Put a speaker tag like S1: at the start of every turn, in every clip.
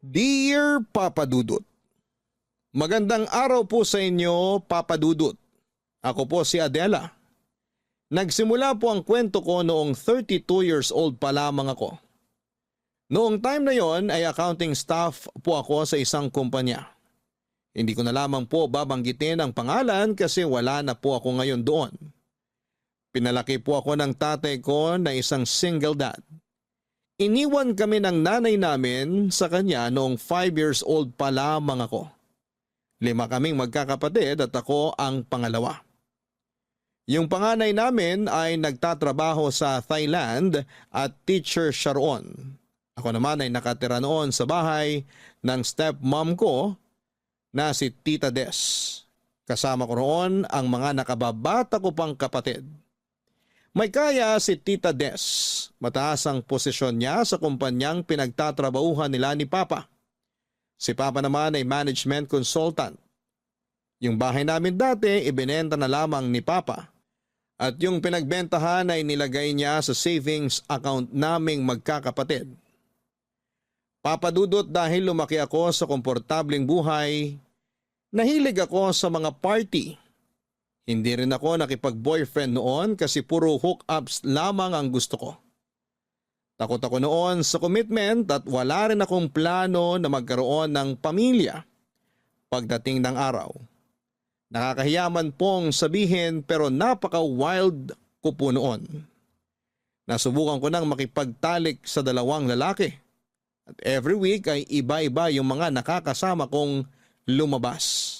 S1: Dear Papa Dudut, magandang araw po sa inyo, Papa Dudut. Ako po si Adela. Nagsimula po ang kwento ko noong 32 years old pa lamang ako. Noong time na yon ay accounting staff po ako sa isang kumpanya. Hindi ko na lamang po babanggitin ang pangalan kasi wala na po ako ngayon doon. Pinalaki po ako ng tatay ko na isang single dad. Iniwan kami ng nanay namin sa kanya noong 5 years old pa lamang ako. 5 kaming magkakapatid at ako ang pangalawa. Yung panganay namin ay nagtatrabaho sa Thailand at teacher siya roon. Ako naman ay nakatira noon sa bahay ng stepmom ko na si Tita Des. Kasama ko roon ang mga nakababata ko pang kapatid. May kaya si Tita Des. Mataas ang posisyon niya sa kumpanyang pinagtatrabahuhan nila ni Papa. Si Papa naman ay management consultant. Yung bahay namin dati ibinenta na lamang ni Papa. At yung pinagbentahan ay nilagay niya sa savings account naming magkakapatid. Papa Dudut, dahil lumaki ako sa komportabling buhay, nahilig ako sa mga party. Hindi rin ako nakipag-boyfriend noon kasi puro hookups lamang ang gusto ko. Takot ako noon sa commitment at wala rin akong plano na magkaroon ng pamilya pagdating ng araw. Nakakahiyaman pong sabihin pero napaka-wild ko po noon. Nasubukan ko nang makipagtalik sa 2 lalaki at every week ay iba-iba yung mga nakakasama kong lumabas.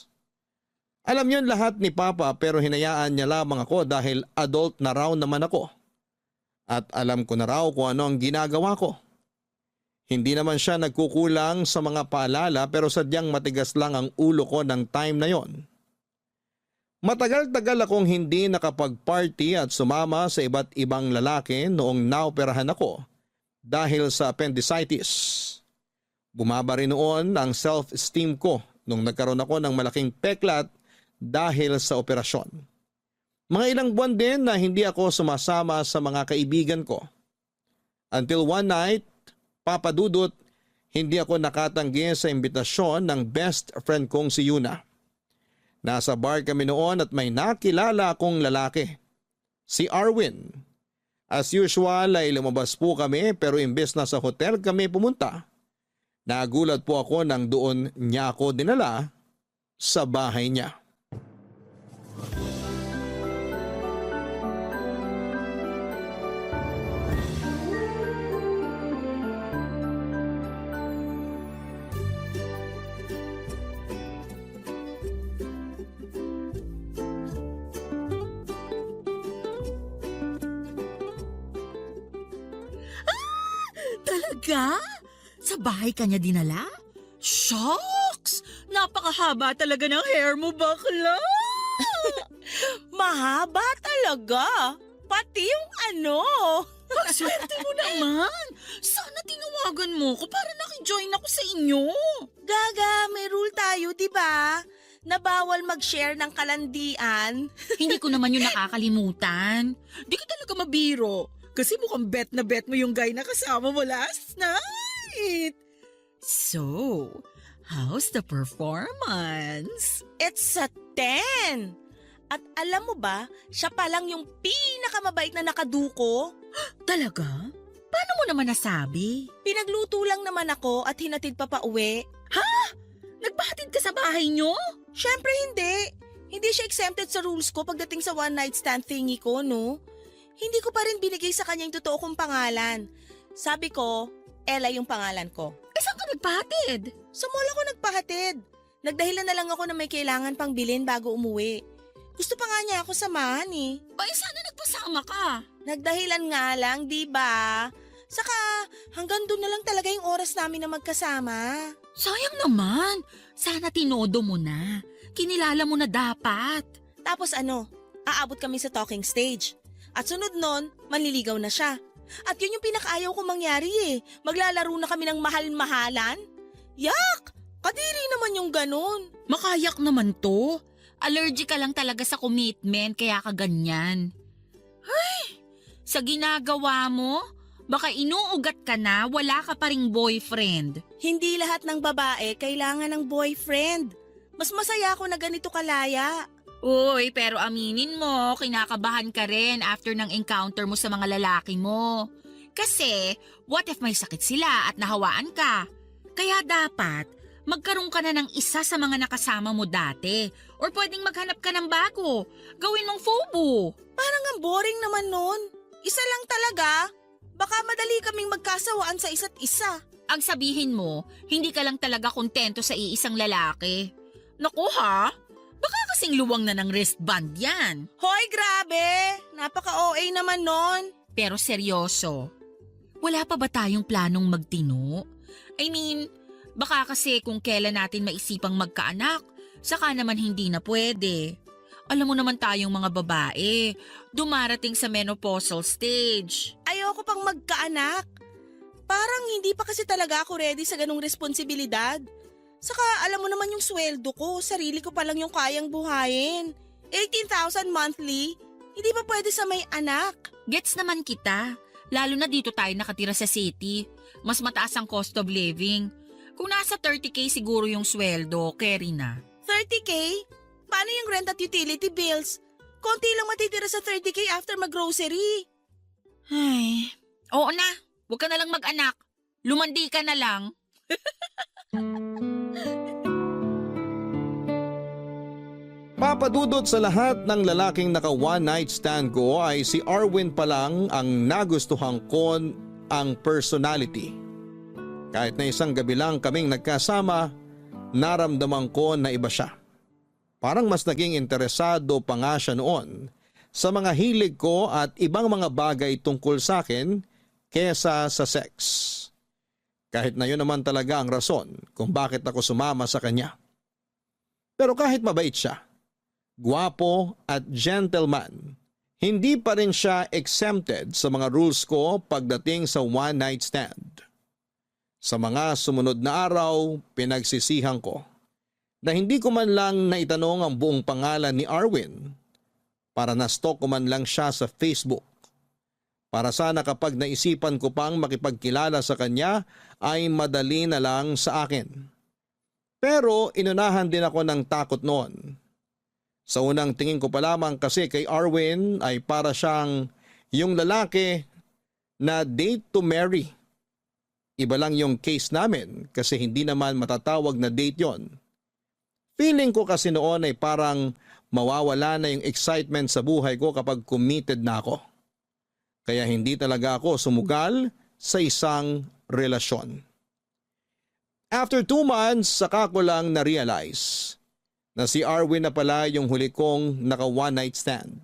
S1: Alam yon lahat ni Papa pero hinayaan niya lamang ako dahil adult na raw naman ako. At alam ko na raw kung ano ang ginagawa ko. Hindi naman siya nagkukulang sa mga paalala pero sadyang matigas lang ang ulo ko ng time na yon. Matagal-tagal akong hindi nakapag-party at sumama sa iba't ibang lalaki noong naoperahan ako dahil sa appendicitis. Bumaba rin noon ang self-esteem ko nung nagkaroon ako ng malaking peklat dahil sa operasyon. Mga ilang buwan din na hindi ako sumasama sa mga kaibigan ko. Until one night, Papa Dudut, hindi ako nakatanggi sa imbitasyon ng best friend kong si Yuna. Nasa bar kami noon at may nakilala akong lalaki, si Arwin. As usual ay lumabas po kami pero imbes na sa hotel kami pumunta, nagulat po ako nang doon niya ako dinala sa bahay niya.
S2: Talaga? Sa bahay ka niya dinala? Shucks! Napakahaba talaga ng hair mo, bakla!
S3: Mahaba talaga. Pati yung ano.
S2: Swerte mo naman! Sana tinawagan mo ko para nakijoin ako sa inyo.
S3: Gaga, may rule tayo, di ba? Na bawal mag-share ng kalandian.
S2: Hindi ko naman yun nakakalimutan. Di ka talaga mabiro. Kasi mukhang bet na bet mo yung guy na kasama mo last night. So, how's the performance?
S3: It's a 10. At alam mo ba, siya pa lang yung pinakamabait na nakaduko.
S2: Talaga? Paano mo naman nasabi?
S3: Pinagluto lang naman ako at hinatid pa pauwi.
S2: Nagpahatid ka sa bahay nyo?
S3: Syempre hindi. Hindi siya exempted sa rules ko pagdating sa one night stand thingy ko, no? Hindi ko pa rin binigay sa kanya yung totoo kong pangalan. Sabi ko, Ella yung pangalan ko.
S2: Saan ka nagpahatid?
S3: Sa mall ako nagpahatid. Nagdahilan na lang ako na may kailangan pang bilhin bago umuwi. Gusto pa nga niya ako samahan eh.
S2: Sana nagpasama ka.
S3: Nagdahilan nga lang, di ba? Saka hanggang doon na lang talaga yung oras namin na magkasama.
S2: Sayang naman. Sana tinodo mo na. Kinilala mo na dapat.
S3: Tapos ano, aabot kami sa talking stage. At sunod nun, manliligaw na siya. At yun yung pinakaayaw ko mangyari eh. Maglalaro na kami ng mahal-mahalan. Yak! Kadiri naman yung ganun.
S2: Makayak naman to. Allergic ka lang talaga sa commitment kaya ka ganyan. Ay, sa ginagawa mo, Baka inuugat ka na, wala ka pa ring boyfriend.
S3: Hindi lahat ng babae kailangan ng boyfriend. Mas masaya ako na ganito kalaya.
S2: Uy, pero aminin mo, kinakabahan ka rin after ng encounter mo sa mga lalaki mo. Kasi, what if may sakit sila at nahawaan ka? Kaya dapat, magkaroon ka na ng isa sa mga nakasama mo dati. Or pwedeng maghanap ka ng bago. Gawin mong FOBO.
S3: Parang ang boring naman nun. Isa lang talaga. Baka madali kaming magkasawaan sa isa't isa.
S2: Ang sabihin mo, hindi ka lang talaga kontento sa iisang lalaki. Naku ha? Baka kasing luwang na ng wristband yan.
S3: Hoy, grabe! Napaka-OA naman nun.
S2: Pero seryoso, wala pa ba tayong planong magtino? I mean, baka kasi kung kailan natin maisipang magkaanak, saka naman hindi na pwede. Alam mo naman tayong mga babae, dumarating sa menopausal stage.
S3: Ayoko pang magkaanak. Parang hindi pa kasi talaga ako ready sa ganung responsibilidad. Saka alam mo naman yung sweldo ko, sarili ko pa lang yung kayang buhayin. 18,000 monthly, hindi pa pwede sa may anak.
S2: Gets naman kita, lalo na dito tayo nakatira sa city. Mas mataas ang cost of living. Kung nasa 30K siguro yung sweldo, carry na.
S3: 30K? Paano yung rent at utility bills? Konti lang matitira sa 30K after mag-grocery.
S2: Ay, oo na, huwag ka na lang mag-anak. Lumandi ka na lang.
S1: Papadudot sa lahat ng lalaking naka one night stand ko ay si Arwin pa lang ang nagustuhan ko ang personality. Kahit na isang gabi lang kaming nagkasama, naramdaman ko na iba siya. Parang mas naging interesado pa nga siya noon sa mga hilig ko at ibang mga bagay tungkol sa akin kesa sa sex. Kahit na yun naman talaga ang rason kung bakit ako sumama sa kanya. Pero kahit mabait siya, gwapo at gentleman, hindi pa rin siya exempted sa mga rules ko pagdating sa one night stand. Sa mga sumunod na araw, pinagsisihan ko na hindi ko man lang naitanong ang buong pangalan ni Arwin para na-stalk ko man lang siya sa Facebook. Para sana kapag naisipan ko pang makipagkilala sa kanya ay madali na lang sa akin. Pero inunahan din ako ng takot noon. Sa unang tingin ko pa lamang kasi kay Arwin ay para siyang yung lalaki na date to marry. Iba lang yung case namin kasi hindi naman matatawag na date yon. Feeling ko kasi noon ay parang mawawala na yung excitement sa buhay ko kapag committed na ako. Kaya hindi talaga ako sumugal sa isang relasyon. After 2 months, saka ko lang na-realize na si Arwin na pala yung huli kong naka one night stand.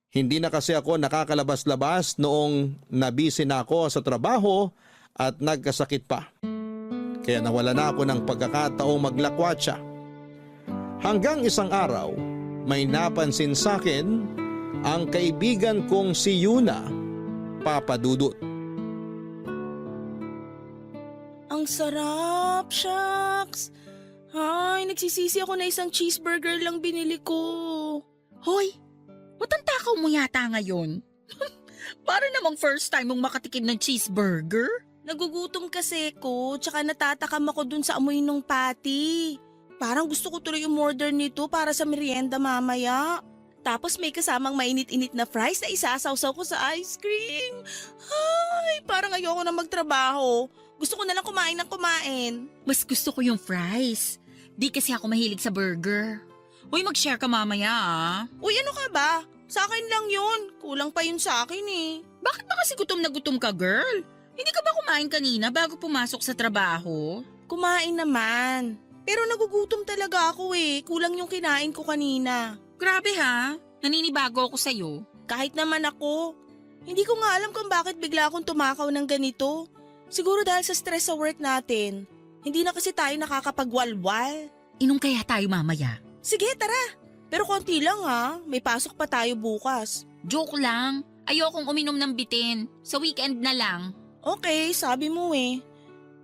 S1: Hindi na kasi ako nakakalabas-labas noong nabisi na ako sa trabaho at nagkasakit pa. Kaya nawala na ako ng pagkakataong maglakwat siya. Hanggang isang araw, may napansin sa akin ang kaibigan kong si Yuna, Papadudot.
S3: Ang sarap, shucks. Ay, nagsisisi ako na isang cheeseburger lang binili ko.
S2: Hoy, matantakaw mo yata ngayon. Para namang first time mong makatikim ng cheeseburger.
S3: Nagugutom kasi ko, tsaka natatakam ako dun sa amoy ng patty. Parang gusto ko tuloy umorder nito para sa merienda mamaya. Tapos may kasamang mainit-init na fries na isasawsaw ko sa ice cream. Ay, parang ayoko na magtrabaho. Gusto ko na lang kumain ng kumain.
S2: Mas gusto ko yung fries. Di kasi ako mahilig sa burger. Uy, mag-share ka mamaya ah.
S3: Uy, ano ka ba? Sa akin lang yun. Kulang pa yun sa akin eh.
S2: Bakit ba kasi gutom na gutom ka, girl? Hindi ka ba kumain kanina bago pumasok sa trabaho?
S3: Kumain naman. Pero nagugutom talaga ako eh. Kulang yung kinain ko kanina.
S2: Grabe ha, naninibago ako sa'yo.
S3: Kahit naman ako. Hindi ko nga alam kung bakit bigla akong tumakaw ng ganito. Siguro dahil sa stress sa work natin. Hindi na kasi tayo nakakapagwalwal.
S2: Inom kaya tayo mamaya?
S3: Sige, tara. Pero konti lang ha. May pasok pa tayo bukas.
S2: Joke lang. Ayokong uminom ng bitin. Sa weekend na lang.
S3: Okay, sabi mo eh.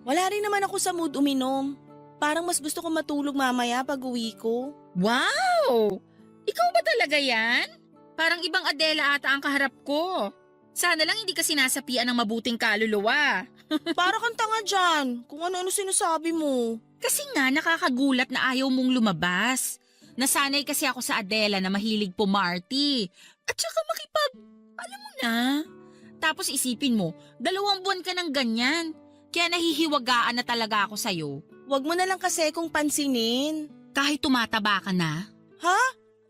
S3: Wala rin naman ako sa mood uminom. Parang mas gusto ko matulog mamaya pag uwi ko.
S2: Wow! Ikaw ba talaga yan? Parang ibang Adela ata ang kaharap ko. Sana lang hindi ka sinasapian ng mabuting kaluluwa.
S3: Para kang tanga dyan, kung ano-ano sinasabi mo.
S2: Kasi nga nakakagulat na ayaw mong lumabas. Nasanay kasi ako sa Adela na mahilig pumarty. At saka alam mo na. Tapos isipin mo, 2 buwan ka ng ganyan. Kaya nahihiwagaan na talaga ako sa'yo.
S3: Wag mo na lang kasi kung pansinin.
S2: Kahit tumataba ka na.
S3: Ha?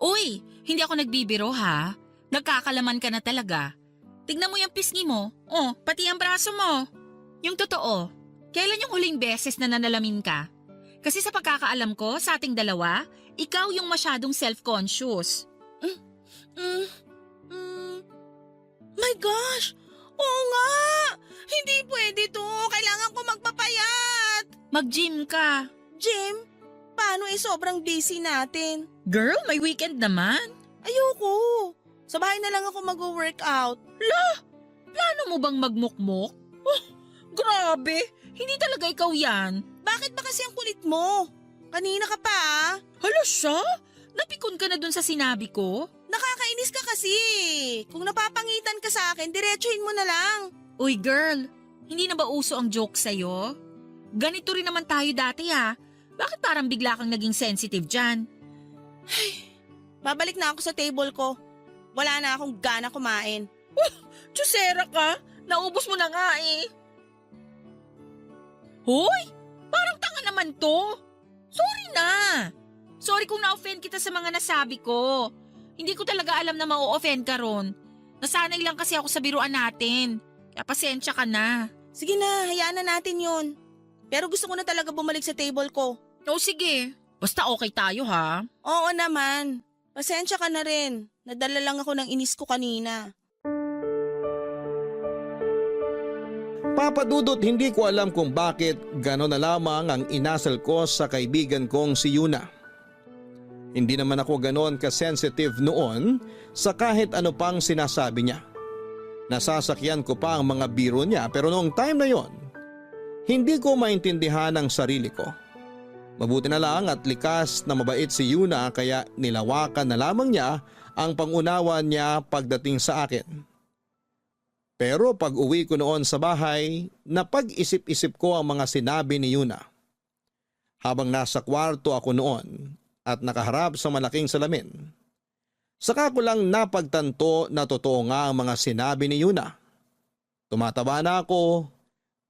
S2: Uy, hindi ako nagbibiro ha. Nagkakalaman ka na talaga. Tignan mo yung pisngi mo. Oh, pati ang braso mo. Yung totoo, kailan yung huling beses na nanalamin ka? Kasi sa pagkakaalam ko, sa ating dalawa, ikaw yung masyadong self-conscious.
S3: My gosh! Oo nga! Hindi pwede to. Kailangan ko magpapayat.
S2: Mag-gym ka.
S3: Jim, paano sobrang busy natin?
S2: Girl, may weekend naman.
S3: Ayoko. Sa bahay na lang ako mag-workout.
S2: Plano mo bang magmukmok? Oh, grabe. Hindi talaga ikaw yan.
S3: Bakit ba kasi ang kulit mo? Kanina ka pa ah.
S2: Hala siya? Napikon ka na dun sa sinabi ko?
S3: Nakakainis ka kasi. Kung napapangitan ka sa akin, diretsuhin mo na lang.
S2: Uy girl, hindi na ba uso ang joke sa'yo? Ganito rin naman tayo dati ha. Bakit parang bigla kang naging sensitive dyan?
S3: Babalik na ako sa table ko. Wala na akong gana kumain.
S2: Tsusera ka, naubos mo na nga eh. Hoy, parang tanga naman to. Sorry na. Sorry kung na-offend kita sa mga nasabi ko. Hindi ko talaga alam na ma-offend ka ron. Nasanay lang kasi ako sa biruan natin. Kaya pasensya ka na.
S3: Sige na, hayaan na natin yun. Pero gusto ko na talaga bumalik sa table ko.
S2: O sige, basta okay tayo ha.
S3: Oo naman. Pasensya ka na rin. Nadala lang ako ng inis ko kanina.
S1: Papa Dudut, hindi ko alam kung bakit gano'n na lamang ang inasal ko sa kaibigan kong si Yuna. Hindi naman ako gano'n ka-sensitive noon sa kahit ano pang sinasabi niya. Nasasakyan ko pa ang mga biro niya pero noong time na yon, hindi ko maintindihan ang sarili ko. Mabuti na lang at likas na mabait si Yuna kaya nilawakan na lamang niya ang pangunawa niya pagdating sa akin. Pero pag uwi ko noon sa bahay, napag-isip-isip ko ang mga sinabi ni Yuna. Habang nasa kwarto ako noon at nakaharap sa malaking salamin, saka ko lang napagtanto na totoo nga ang mga sinabi ni Yuna. Tumataba na ako,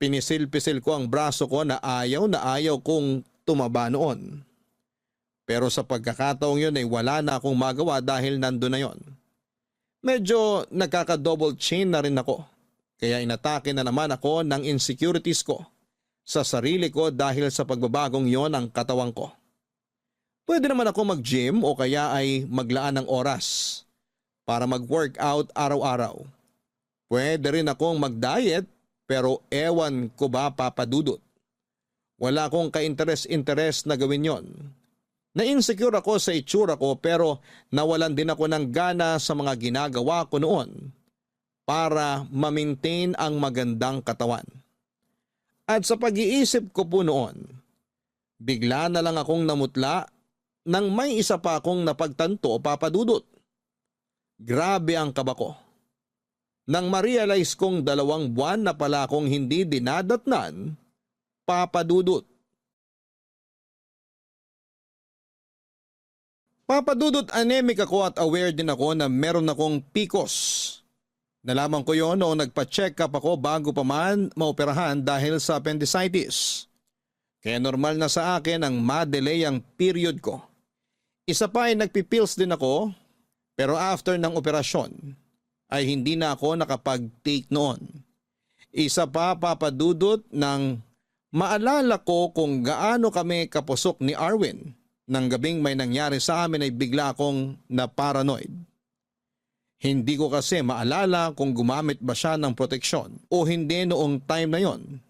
S1: pinisil-pisil ko ang braso ko na ayaw kong tumaba noon. Pero sa pagkakataong yun ay wala na akong magawa dahil nandun na yon. Medyo nagkaka-double chin na rin ako. Kaya inatake na naman ako ng insecurities ko sa sarili ko dahil sa pagbabagong yon ang katawan ko. Pwede naman ako mag-gym o kaya ay maglaan ng oras para mag-workout araw-araw. Pwede rin akong mag-diet pero ewan ko ba Papa Dudut. Wala akong ka-interes na gawin yon. Na-insecure ako sa itsura ko pero nawalan din ako ng gana sa mga ginagawa ko noon para ma-maintain ang magandang katawan. At sa pag-iisip ko po noon, bigla na lang akong namutla nang may isa pa akong napagtanto, Papa Dudut. Grabe ang kaba ko. Nang ma-realize kong 2 buwan na pala akong hindi dinadatnan, Papa Dudut. Papa Dudut, anemic ako at aware din ako na meron akong PCOS. Nalaman ko yon noong nagpa-check up ako bago pa man maoperahan dahil sa appendicitis. Kaya normal na sa akin ang ma-delay ang period ko. Isa pa ay nagpipills din ako pero after ng operasyon ay hindi na ako nakapag-take noon. Isa pa Papa Dudut nang maalala ko kung gaano kami kapusok ni Arwin. Nang gabing may nangyari sa amin ay bigla akong na-paranoid. Hindi ko kasi maalala kung gumamit ba siya ng proteksyon o hindi noong time na yon.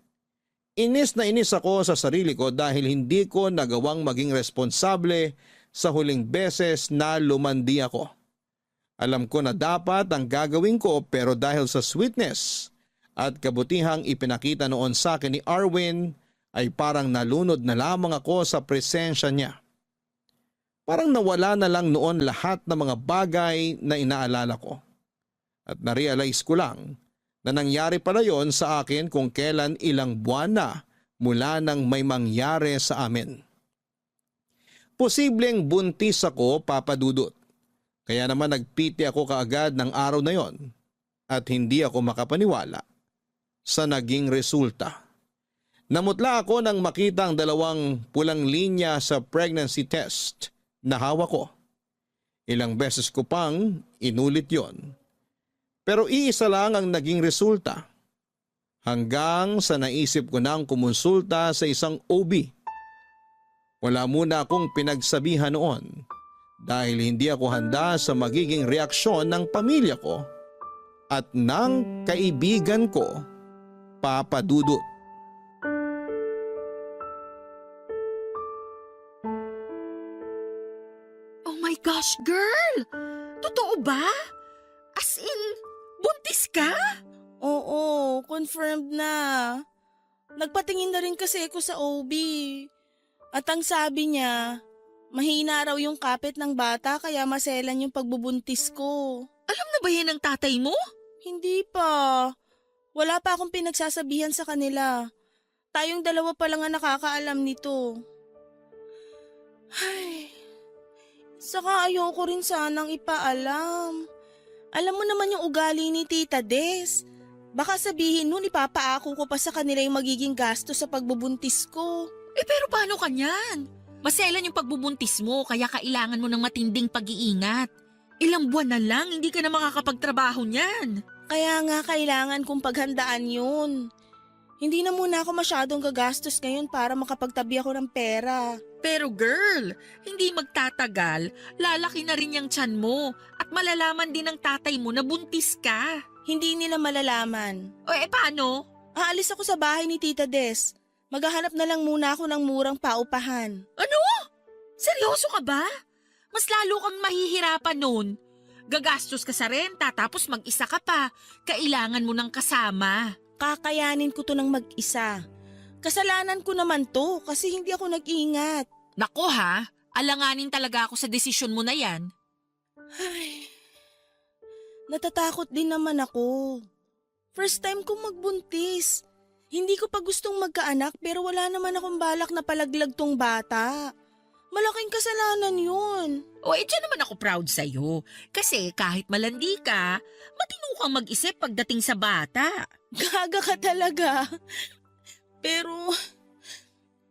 S1: Inis na inis ako sa sarili ko dahil hindi ko nagawang maging responsable sa huling beses na lumandi ako. Alam ko na dapat ang gagawin ko pero dahil sa sweetness at kabutihang ipinakita noon sa akin ni Arwin ay parang nalunod na lamang ako sa presensya niya. Parang nawala na lang noon lahat ng mga bagay na inaalala ko. At narealize ko lang na nangyari pala yon sa akin kung kailan ilang buwan na mula nang may mangyari sa amin. Posibleng buntis ako, Papa Dudut. Kaya naman nagpiti ako kaagad ng araw na yon at hindi ako makapaniwala sa naging resulta. Namutla ako nang makita ang 2 pulang linya sa pregnancy test na hawak ko. Ilang beses ko pang inulit yon. Pero iisa lang ang naging resulta. Hanggang sa naisip ko nang kumonsulta sa isang OB. Wala muna akong pinagsabihan noon dahil hindi ako handa sa magiging reaksyon ng pamilya ko at ng kaibigan ko, Papa Dudut.
S2: Oh my gosh, girl! Totoo ba? As in, buntis ka?
S3: Oo, confirmed na. Nagpatingin na rin kasi ako sa OB. At ang sabi niya, mahina raw yung kapit ng bata kaya maselan yung pagbubuntis ko.
S2: Alam na ba yan ng tatay mo?
S3: Hindi pa. Wala pa akong pinagsasabihan sa kanila. Tayong 2 pa lang ang nakakaalam nito. Ay, saka ayoko rin sanang ipaalam. Alam mo naman yung ugali ni Tita Des. Baka sabihin nun ipapaako ko pa sa kanila yung magiging gasto sa pagbubuntis ko.
S2: Pero paano ka niyan? Maselan yung pagbubuntis mo kaya kailangan mo ng matinding pag-iingat. Ilang buwan na lang, hindi ka na makakapagtrabaho niyan.
S3: Kaya nga kailangan kong paghandaan yun. Hindi na muna ako masyadong gagastos ngayon para makapagtabi ako ng pera.
S2: Pero girl, hindi magtatagal, lalaki na rin yung tiyan mo at malalaman din ng tatay mo na buntis ka.
S3: Hindi nila malalaman.
S2: O paano?
S3: Aalis ako sa bahay ni Tita Des. Maghahanap na lang muna ako ng murang paupahan.
S2: Ano? Seryoso ka ba? Mas lalo kang mahihirapan nun. Gagastos ka sa renta tapos mag-isa ka pa. Kailangan mo ng kasama.
S3: Kakayanin ko to ng mag-isa. Kasalanan ko naman to kasi hindi ako nag-ingat.
S2: Nako ha, alanganin talaga ako sa desisyon mo na yan.
S3: Ay, natatakot din naman ako. First time kong magbuntis. Hindi ko pa gustong magkaanak pero wala naman akong balak na palaglag tong bata. Malaking kasalanan yun.
S2: O dyan naman ako proud sa'yo. Kasi kahit malandi ka, matino kang mag-isip pagdating sa bata.
S3: Gaga ka talaga. Pero,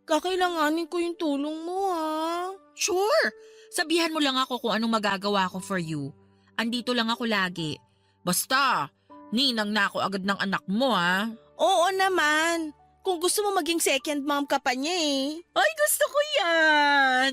S3: kakailanganin ko yung tulong mo ha.
S2: Sure, sabihan mo lang ako kung anong magagawa ko for you. Andito lang ako lagi. Basta, ninang na ako agad ng anak mo ha.
S3: Oo naman. Kung gusto mo maging second mom ka pa niya eh.
S2: Ay, gusto ko yan!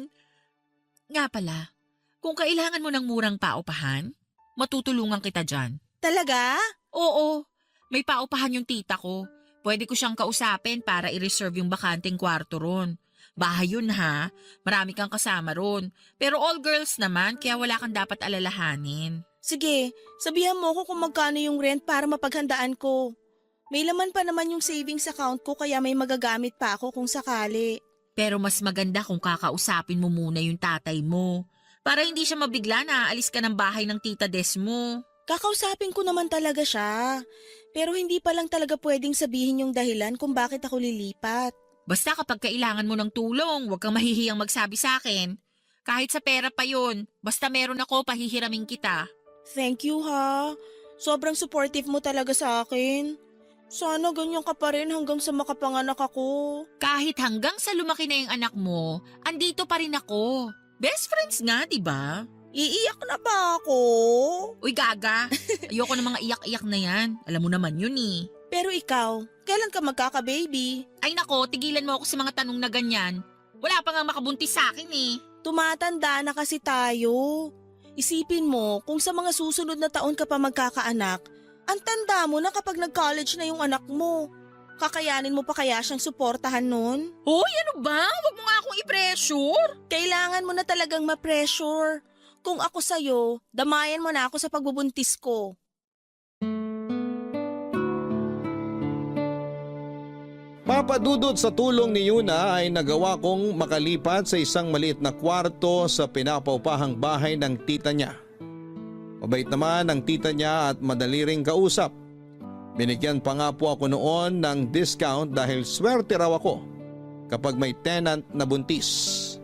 S2: Nga pala, kung kailangan mo ng murang paupahan, matutulungan kita dyan.
S3: Talaga?
S2: Oo, may paupahan yung tita ko. Pwede ko siyang kausapin para i-reserve yung bakanting kwarto ron. Bahay yun ha, marami kang kasama ron. Pero all girls naman, kaya wala kang dapat alalahanin.
S3: Sige, sabihan mo ko kung magkano yung rent para mapaghandaan ko. May laman pa naman yung savings account ko kaya may magagamit pa ako kung sakali.
S2: Pero mas maganda kung kakausapin mo muna yung tatay mo. Para hindi siya mabigla na aalis ka ng bahay ng tita Des mo.
S3: Kakausapin ko naman talaga siya. Pero hindi pa lang talaga pwedeng sabihin yung dahilan kung bakit ako lilipat.
S2: Basta kapag kailangan mo ng tulong, huwag kang mahihiyang magsabi sa akin. Kahit sa pera pa yun, basta meron ako, pahihiramin kita.
S3: Thank you ha. Sobrang supportive mo talaga sa akin. Sana ganyan ka pa rin hanggang sa makapanganak ako.
S2: Kahit hanggang sa lumaki na yung anak mo, andito pa rin ako. Best friends nga, di ba?
S3: Iiyak na ba ako?
S2: Uy, gaga. Ayoko ng mga iyak-iyak na yan. Alam mo naman yun eh.
S3: Pero ikaw, kailan ka magkaka-baby?
S2: Ay nako, tigilan mo ako sa mga tanong na ganyan. Wala pa nga makabuntis sa akin eh.
S3: Tumatanda na kasi tayo. Isipin mo, kung sa mga susunod na taon ka pa magkakaanak, ang tanda mo na kapag nag-college na yung anak mo. Kakayanin mo pa kaya siyang suportahan nun?
S2: Hoy, ano ba? Huwag mo nga akong i-pressure.
S3: Kailangan mo na talagang ma-pressure. Kung ako sa'yo, damayan mo na ako sa pagbubuntis ko.
S1: Papa Dudut, sa tulong ni Yuna ay nagawa kong makalipat sa isang maliit na kwarto sa pinapaupahang bahay ng tita niya. Mabait naman ang tita niya at madali ring kausap. Binigyan pa nga po ako noon ng discount dahil swerte raw ako kapag may tenant na buntis.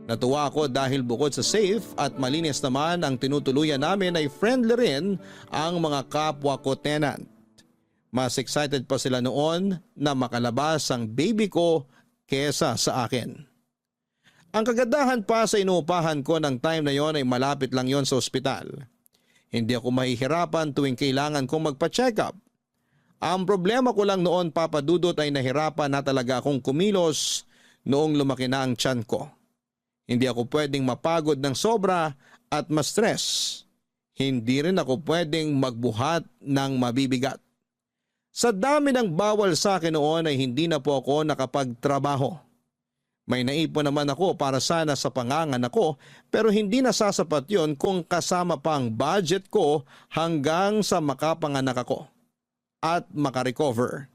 S1: Natuwa ako dahil bukod sa safe at malinis naman ang tinutuluyan namin ay friendly rin ang mga kapwa ko tenant. Mas excited pa sila noon na makalabas ang baby ko kesa sa akin. Ang kagandahan pa sa inuupahan ko ng time na yon ay malapit lang yon sa ospital. Hindi ako mahihirapan tuwing kailangan kong magpa-check up. Ang problema ko lang noon, Papa Dudut, ay nahirapan na talaga akong kumilos noong lumaki na ang tiyan ko. Hindi ako pwedeng mapagod ng sobra at ma-stress. Hindi rin ako pwedeng magbuhat ng mabibigat. Sa dami ng bawal sa akin noon ay hindi na po ako nakapagtrabaho. May naipon naman ako para sana sa panganganak ko pero hindi nasasapat yon kung kasama pa ang budget ko hanggang sa makapanganak ako at makarecover.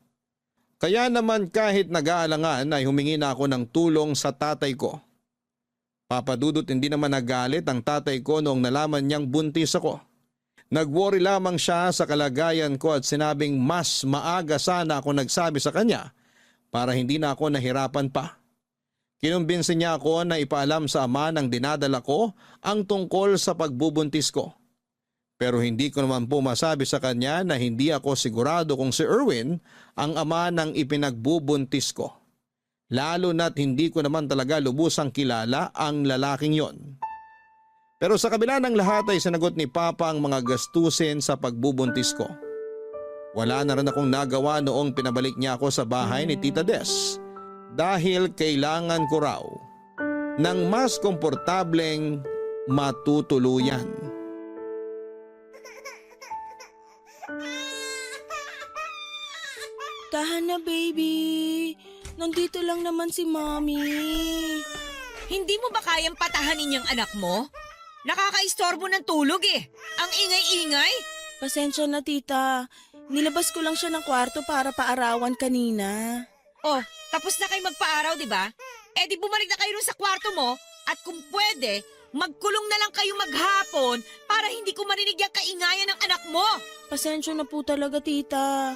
S1: Kaya naman kahit nag-aalangan ay humingi na ako ng tulong sa tatay ko. Papa Dudut, hindi naman nagalit ang tatay ko noong nalaman niyang buntis ako. Nag-worry lamang siya sa kalagayan ko at sinabing mas maaga sana ako nagsabi sa kanya para hindi na ako nahirapan pa. Kinumbinsi niya ako na ipaalam sa ama ng dinadala ko ang tungkol sa pagbubuntis ko. Pero hindi ko naman po masabi sa kanya na hindi ako sigurado kung si Erwin ang ama ng ipinagbubuntis ko. Lalo na't hindi ko naman talaga lubusang kilala ang lalaking yon. Pero sa kabila ng lahat ay sinagot ni Papa ang mga gastusin sa pagbubuntis ko. Wala na rin akong nagawa noong pinabalik niya ako sa bahay ni Tita Des dahil kailangan ko raw ng mas komportableng matutuluyan.
S3: Tahan na, baby. Nandito lang naman si Mommy.
S4: Hindi mo ba kayang patahanin yung anak mo? Nakakaistorbo ng tulog eh. Ang ingay-ingay.
S3: Pasensya na, tita. Nilabas ko lang siya ng kwarto para paarawan kanina.
S4: Oh, tapos na kayo magpaaraw, di ba? Eh di bumalik na kayo rin sa kwarto mo at kung pwede, magkulong na lang kayo maghapon para hindi ko marinig yung kaingayan ng anak mo.
S3: Pasensya na po talaga, tita.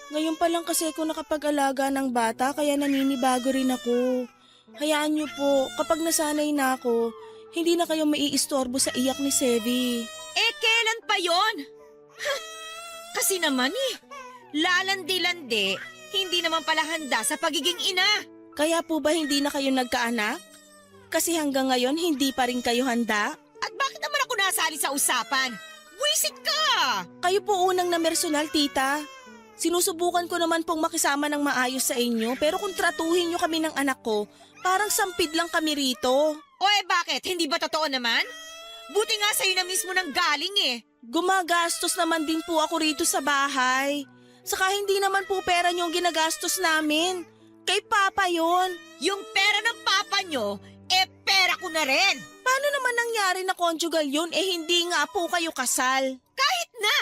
S3: Ngayon pa lang kasi ako nakapag-alaga ng bata kaya naninibago rin ako. Hayaan niyo po, kapag nasanay na ako, hindi na kayo maiistorbo sa iyak ni Sevi.
S4: Eh kailan pa yon? Kasi naman lalandi-landi, hindi naman pala handa sa pagiging ina.
S3: Kaya po ba hindi na kayo nagkaanak? Kasi hanggang ngayon hindi pa rin kayo handa?
S4: At bakit naman ako nasali sa usapan? Wisit ka!
S3: Kayo po unang na personal, tita. Sinusubukan ko naman pong makisama ng maayos sa inyo pero kung tratuhin nyo kami ng anak ko, parang sampid lang kami rito.
S4: O bakit? Hindi ba totoo naman? Buti nga sa'yo na mismo nang galing eh.
S3: Gumagastos naman din po ako rito sa bahay. Saka hindi naman po pera nyo ang ginagastos namin. Kay Papa yon.
S4: Yung pera ng papa nyo, pera ko na rin.
S3: Paano naman nangyari na conjugal yun hindi nga po kayo kasal?
S4: Kahit na!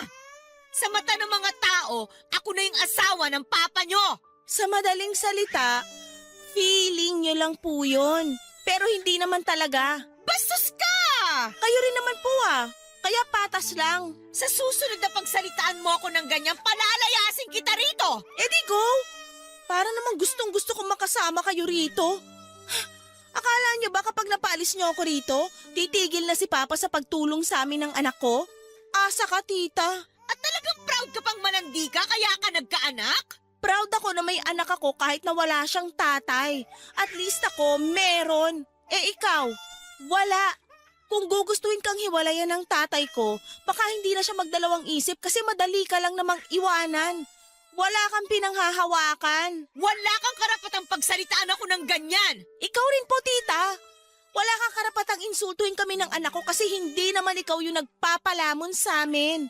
S4: Sa mata ng mga tao, ako na yung asawa ng papa nyo.
S3: Sa madaling salita, feeling nyo lang po yun. Pero hindi naman talaga.
S4: Bastos ka!
S3: Kayo rin naman po Kaya patas lang.
S4: Sa susunod na pagsalitaan mo ako ng ganyan, palalayasin kita rito.
S3: Di go! Para naman gustong gusto kong makasama kayo rito. Akala nyo ba kapag napaalis nyo ako rito, titigil na si Papa sa pagtulong sa amin ng anak ko? Asa ka, tita.
S4: At talagang proud ka pang manandika kaya ka nagkaanak?
S3: Proud ako na may anak ako kahit na wala siyang tatay. At least ako, meron. Ikaw, wala. Kung gugustuhin kang hiwalayan ng tatay ko, baka hindi na siya magdalawang isip kasi madali ka lang namang iwanan. Wala kang pinanghahawakan.
S4: Wala kang karapatang pagsalitaan ako ng ganyan.
S3: Ikaw rin po, tita. Wala kang karapatang insultuhin kami ng anak ko kasi hindi naman ikaw yung nagpapalamon sa amin.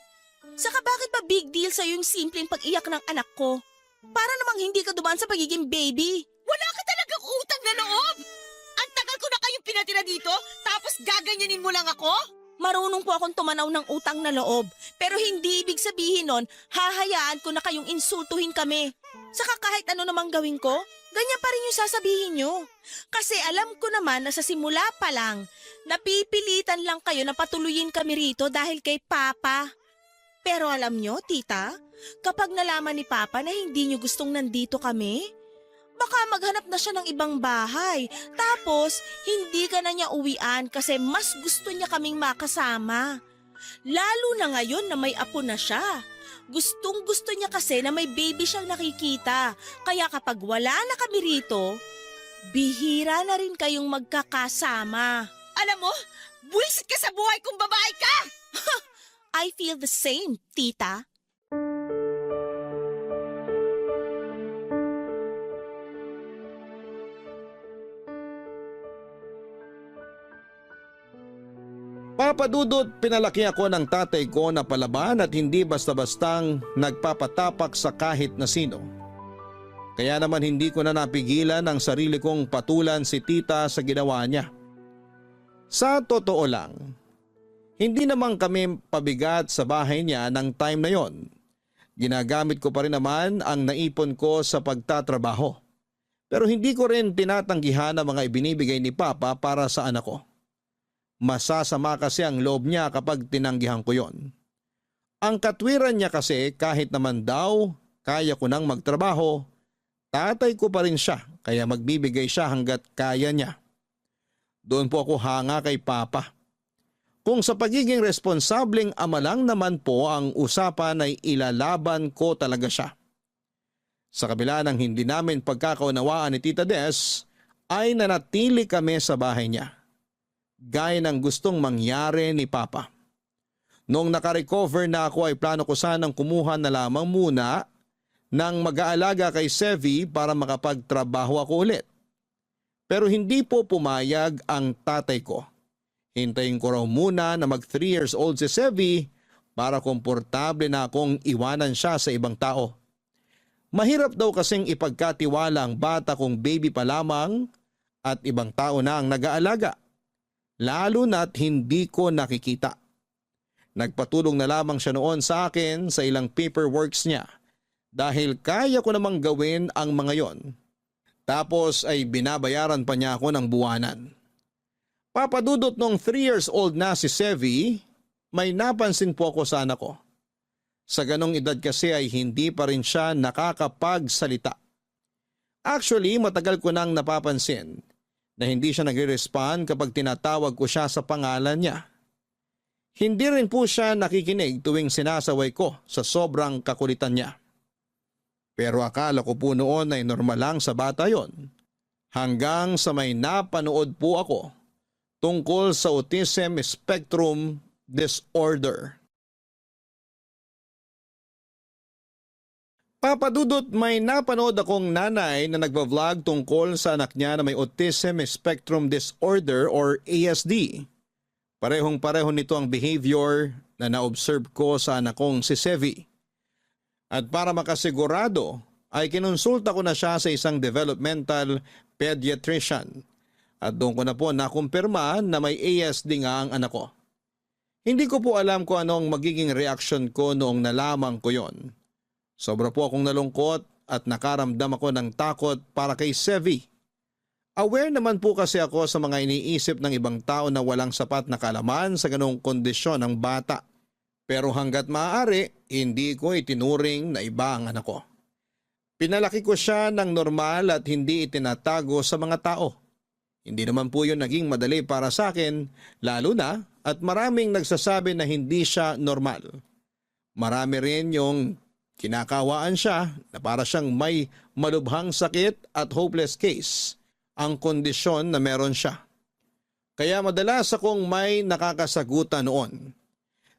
S3: Saka bakit ba big deal sa'yo yung simpleng pag-iyak ng anak ko? Para namang hindi ka dumaan sa pagiging baby.
S4: Wala ka talagang utang na loob! Ang tagal ko na kayong pinatira dito, tapos gaganyanin mo lang ako?
S3: Marunong po akong tumanaw ng utang na loob. Pero hindi ibig sabihin nun, hahayaan ko na kayong insultuhin kami. Saka kahit ano namang gawin ko, ganyan pa rin yung sasabihin nyo. Kasi alam ko naman na sa simula pa lang, napipilitan lang kayo na patuluyin kami rito dahil kay Papa. Pero alam nyo, tita, kapag nalaman ni Papa na hindi nyo gustong nandito kami, baka maghanap na siya ng ibang bahay. Tapos, hindi ka na niya uwian kasi mas gusto niya kaming makasama. Lalo na ngayon na may apo na siya. Gustong gusto niya kasi na may baby siyang nakikita. Kaya kapag wala na kami rito, bihira na rin kayong magkakasama.
S4: Alam mo, buwisit ka sa buhay kung babae ka!
S3: I feel the same, tita.
S1: Papa Dudut, pinalaki ako ng tatay ko na palaban at hindi basta-bastang nagpapatapak sa kahit na sino. Kaya naman hindi ko na napigilan ang sarili kong patulan si tita sa ginawa niya. Sa totoo lang, hindi naman kami pabigat sa bahay niya ng time na yon. Ginagamit ko pa rin naman ang naipon ko sa pagtatrabaho. Pero hindi ko rin tinatanggihan ang mga ibinibigay ni Papa para sa anak ko. Masasama kasi ang loob niya kapag tinanggihan ko yon. Ang katwiran niya kasi kahit naman daw kaya ko nang magtrabaho, tatay ko pa rin siya kaya magbibigay siya hanggat kaya niya. Doon po ako hanga kay Papa. Kung sa pagiging responsableng ama lang naman po ang usapan ay ilalaban ko talaga siya. Sa kabila ng hindi namin pagkakaunawaan ni Tita Des, ay nanatili kami sa bahay niya. Gaya ng gustong mangyari ni Papa. Noong nakarecover na ako ay plano ko sanang kumuha na lamang muna ng mag-aalaga kay Sevi para makapagtrabaho ako ulit. Pero hindi po pumayag ang tatay ko. Hintayin ko raw muna na mag 3 years old si Sevi para komportable na akong iwanan siya sa ibang tao. Mahirap daw kasing ipagkatiwala ang bata kung baby pa lamang at ibang tao na ang nag-aalaga. Lalo na't hindi ko nakikita. Nagpatulong na lamang siya noon sa akin sa ilang paperworks niya dahil kaya ko namang gawin ang mga yon. Tapos ay binabayaran pa niya ako ng buwanan. Papadudot nung 3 years old na si Sevi, may napansin po ako sa anak ko. Sa ganong edad kasi ay hindi pa rin siya nakakapagsalita. Actually, matagal ko nang napapansin na hindi siya nagre-respond kapag tinatawag ko siya sa pangalan niya. Hindi rin po siya nakikinig tuwing sinasaway ko sa sobrang kakulitan niya. Pero akala ko po noon ay normal lang sa bata yon. Hanggang sa may napanood po ako tungkol sa autism spectrum disorder. Papadudot, may napanood akong nanay na nagba-vlog tungkol sa anak niya na may autism spectrum disorder or ASD. Parehong-pareho nito ang behavior na na-observe ko sa anak kong si Sevi. At para makasigurado ay kinonsulta ko na siya sa isang developmental pediatrician. At doon ko na po nakumpirma na may ASD nga ang anak ko. Hindi ko po alam kung ano ang magiging reaction ko noong nalaman ko yon. Sobra po akong nalungkot at nakaramdam ako ng takot para kay Sevi. Aware naman po kasi ako sa mga iniisip ng ibang tao na walang sapat na kaalaman sa ganong kondisyon ng bata. Pero hanggat maaari, hindi ko itinuring na iba ang anak ko. Pinalaki ko siya ng normal at hindi itinatago sa mga tao. Hindi naman po yun naging madali para sa akin, lalo na at maraming nagsasabi na hindi siya normal. Marami rin yung kinakawaan siya na para siyang may malubhang sakit at hopeless case ang kondisyon na meron siya. Kaya madalas akong may nakakasagutan noon.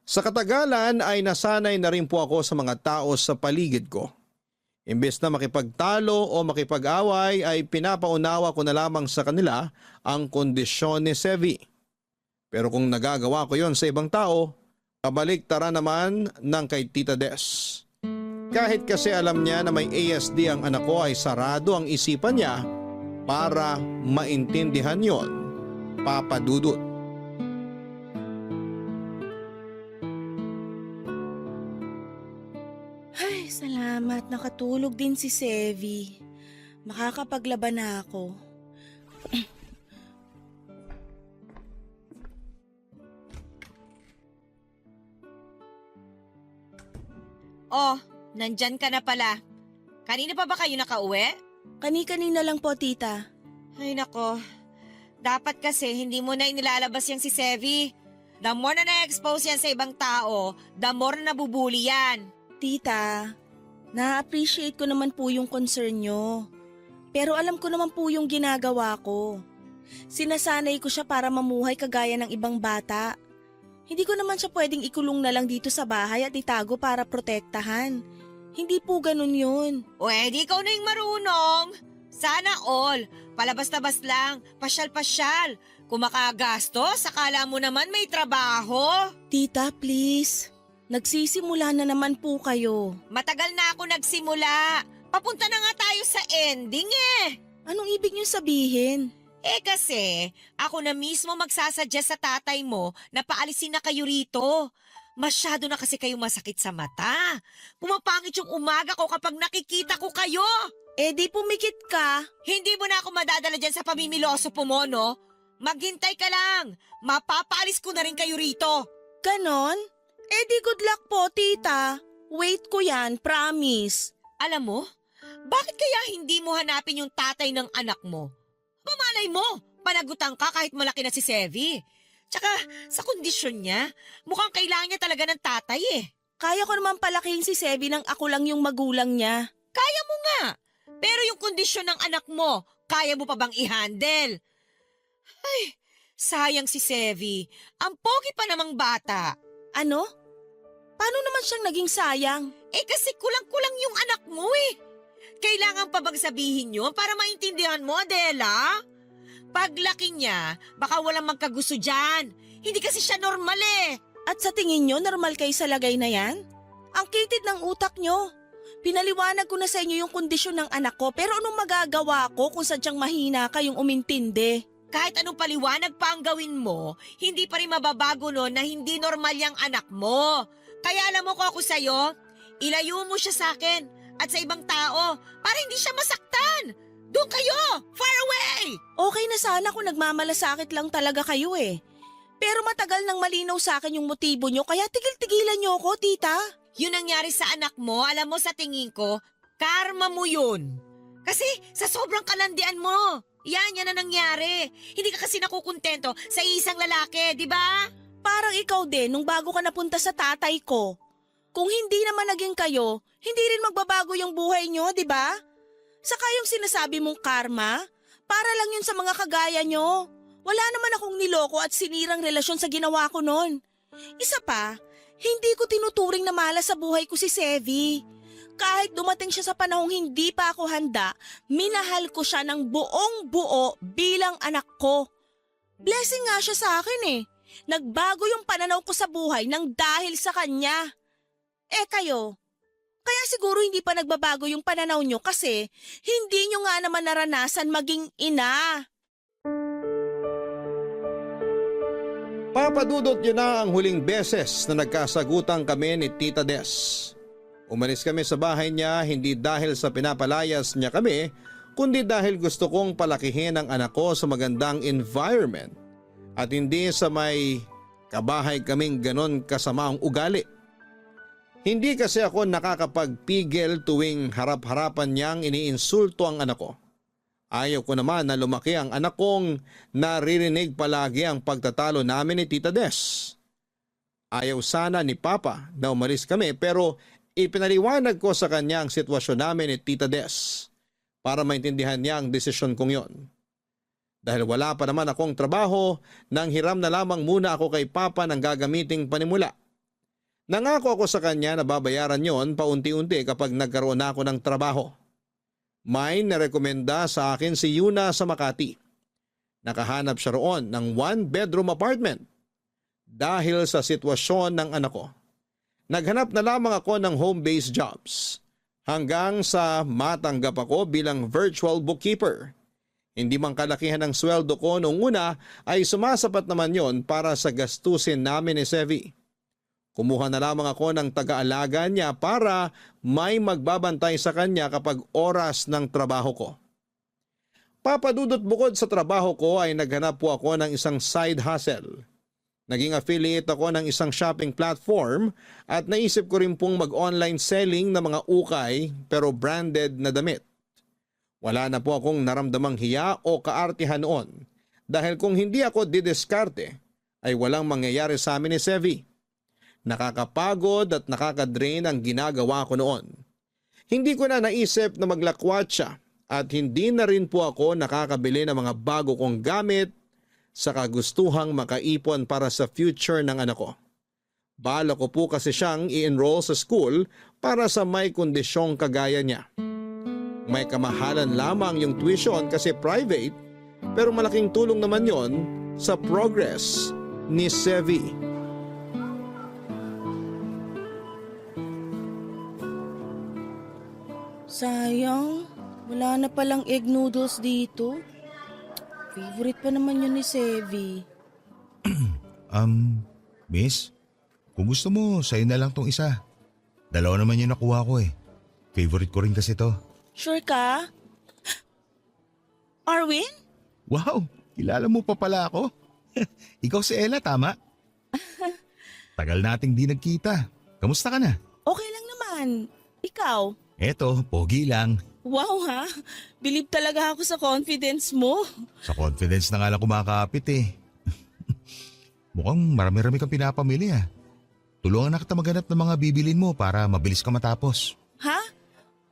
S1: Sa katagalan ay nasanay na rin po ako sa mga tao sa paligid ko. Imbes na makipagtalo o makipag-away ay pinapaunawa ko na lamang sa kanila ang kondisyon ni Sevi. Pero kung nagagawa ko yon sa ibang tao, kabaliktaran naman ng kay Tita Des. Kahit kasi alam niya na may ASD ang anak ko ay sarado ang isipan niya para maintindihan yon, Papa Dudut.
S3: Ay, salamat. Nakatulog din si Sevi. Makakapaglaban na ako.
S4: Oh, nandyan ka na pala. Kanina pa ba kayo nakauwi?
S3: Kani-kanina lang po, tita.
S4: Ay nako, dapat kasi hindi mo na inilalabas yung si Sevi. The more na na-expose yan sa ibang tao, the more na nabubuli yan.
S3: Tita, na-appreciate ko naman po yung concern nyo. Pero alam ko naman po yung ginagawa ko. Sinasanay ko siya para mamuhay kagaya ng ibang bata. Hindi ko naman siya pwedeng ikulong na lang dito sa bahay at itago para protektahan. Hindi po ganun yun.
S4: O edi ikaw na yung marunong. Sana all, palabas-labas lang, pasyal-pasyal. Kung makagastos, akala mo naman may trabaho.
S3: Tita, please. Nagsisimula na naman po kayo.
S4: Matagal na ako nagsimula. Papunta na nga tayo sa ending eh.
S3: Anong ibig niyo sabihin?
S4: Eh kasi, ako na mismo magsasuggest sa tatay mo na paalisin na kayo rito. Masyado na kasi kayo masakit sa mata. Pumapangit yung umaga ko kapag nakikita ko kayo.
S3: Eh di pumikit ka.
S4: Hindi mo na ako madadala dyan sa pamimiloso po mo, no? Maghintay ka lang. Mapapaalis ko na rin kayo rito.
S3: Ganon? Eh di good luck po, tita. Wait ko yan, promise.
S4: Alam mo, bakit kaya hindi mo hanapin yung tatay ng anak mo? Pamalay mo, panagutan ka kahit malaki na si Sevi. Tsaka sa kondisyon niya, mukhang kailangan niya talaga ng tatay eh.
S3: Kaya ko naman palakihin si Sevi nang ako lang yung magulang niya.
S4: Kaya mo nga. Pero yung kondisyon ng anak mo, kaya mo pa bang i-handle? Ay, sayang si Sevi. Ang pogi pa namang bata.
S3: Ano? Paano naman siyang naging sayang?
S4: Eh kasi kulang-kulang yung anak mo eh. Kailangan pa bang sabihin yun para maintindihan mo, Adela? Paglaki niya, baka walang magkagusto dyan. Hindi kasi siya normal eh.
S3: At sa tingin nyo, normal kayo sa lagay na yan? Ang kitid ng utak nyo. Pinaliwanag ko na sa inyo yung kondisyon ng anak ko, pero anong magagawa ko kung sadyang mahina kayong umintindi?
S4: Kahit anong paliwanag pa ang gawin mo, hindi pa rin mababago no na hindi normal yung anak mo. Kaya alam mo ko ako sa'yo, ilayo mo siya sa akin at sa ibang tao para hindi siya masaktan. Doon kayo! Far away!
S3: Okay na sana kung nagmamalasakit lang talaga kayo eh. Pero matagal nang malinaw sa akin yung motibo nyo, kaya tigil-tigilan nyo ako, tita.
S4: Yun nangyari sa anak mo, alam mo sa tingin ko, karma mo yun. Kasi sa sobrang kalandian mo, yan na nangyari. Hindi ka kasi nakukontento sa isang lalaki, di ba?
S3: Parang ikaw din nung bago ka napunta sa tatay ko. Kung hindi naman naging kayo, hindi rin magbabago yung buhay nyo, di ba? Saka yung sinasabi mong karma, para lang yun sa mga kagaya nyo. Wala naman akong niloko at sinirang relasyon sa ginawa ko noon. Isa pa, hindi ko tinuturing na malas sa buhay ko si Sevi. Kahit dumating siya sa panahong hindi pa ako handa, minahal ko siya ng buong buo bilang anak ko. Blessing nga siya sa akin eh. Nagbago yung pananaw ko sa buhay nang dahil sa kanya. Eh kayo, kaya siguro hindi pa nagbabago yung pananaw nyo kasi hindi nyo nga naman naranasan maging ina.
S1: Papadudot yun na ang huling beses na nagkasagutan kami ni Tita Des. Umalis kami sa bahay niya hindi dahil sa pinapalayas niya kami, kundi dahil gusto kong palakihin ang anak ko sa magandang environment at hindi sa may kabahay kaming ganon kasama ang ugali. Hindi kasi ako nakakapagpigil tuwing harap-harapan niyang iniinsulto ang anak ko. Ayaw ko naman na lumaki ang anak kong naririnig palagi ang pagtatalo namin ni Tita Des. Ayaw sana ni Papa na umalis kami pero ipinaliwanag ko sa kanya ang sitwasyon namin ni Tita Des para maintindihan niya ang desisyon kong yon. Dahil wala pa naman akong trabaho, nang hiram na lamang muna ako kay Papa ng gagamiting panimula. Nangako ako sa kanya na babayaran yon paunti-unti kapag nagkaroon na ako ng trabaho. May narekomenda sa akin si Yuna sa Makati. Nakahanap siya roon ng 1-bedroom apartment. Dahil sa sitwasyon ng anak ko, naghanap na lamang ako ng home-based jobs hanggang sa matanggap ako bilang virtual bookkeeper. Hindi man kalakihan ng sweldo ko noong una ay sumasapat naman yon para sa gastusin namin ni Sevi. Kumuha na lamang ako ng taga-alaga niya para may magbabantay sa kanya kapag oras ng trabaho ko. Papadudot, bukod sa trabaho ko ay naghanap po ako ng isang side hustle. Naging affiliate ako ng isang shopping platform at naisip ko rin pong mag-online selling ng mga ukay pero branded na damit. Wala na po akong naramdamang hiya o kaartihan noon dahil kung hindi ako didiskarte ay walang mangyayari sa amin ni Sevi. Nakakapagod at nakakadrain ang ginagawa ko noon. Hindi ko na naisip na maglakwatsa at hindi na rin po ako nakakabili ng mga bago kong gamit sa kagustuhang makaipon para sa future ng anak ko. Bala ko po kasi siyang i-enroll sa school para sa may kondisyong kagaya niya. May kamahalan lamang yung tuition kasi private pero malaking tulong naman yon sa progress ni Sevi.
S3: Sayang, wala na palang egg noodles dito. Favorite pa naman yun ni Sevi.
S5: Miss, kung gusto mo, sa'yo na lang tong isa. Dalawa naman yung nakuha ko eh. Favorite ko rin kasi to.
S3: Sure ka? Arwin?
S5: Wow, kilala mo pa pala ako. Ikaw si Ella, tama? Tagal nating di nagkita. Kamusta ka na?
S3: Okay lang naman. Ikaw?
S5: Eto, pogi lang.
S3: Wow ha, believe talaga ako sa confidence mo.
S5: Sa confidence na nga lang kumakapit eh. Mukhang marami-rami kang pinapamili ah. Tulungan na kita maghanap ng mga bibilin mo para mabilis ka matapos.
S3: Ha?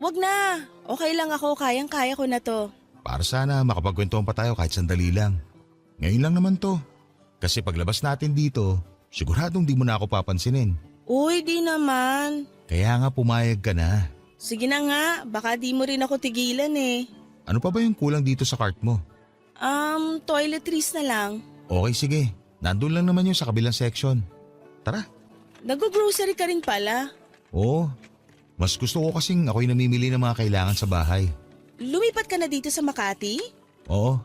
S3: Wag na. Okay lang ako, kayang-kaya ko na to.
S5: Para sana makapagkwentuhan pa tayo kahit sandali lang. Ngayon lang naman to. Kasi paglabas natin dito, siguradong di mo na ako papansinin.
S3: Uy, di naman.
S5: Kaya nga pumayag ka na.
S3: Sige na nga, baka di mo rin ako tigilan eh.
S5: Ano pa ba yung kulang dito sa cart mo?
S3: Toiletries na lang.
S5: Okay sige, nandun lang naman yung sa kabilang section. Tara.
S3: Nag-grocery ka rin pala.
S5: Oo, mas gusto ko kasing ako'y namimili ng mga kailangan sa bahay.
S3: Lumipat ka na dito sa Makati?
S5: Oo,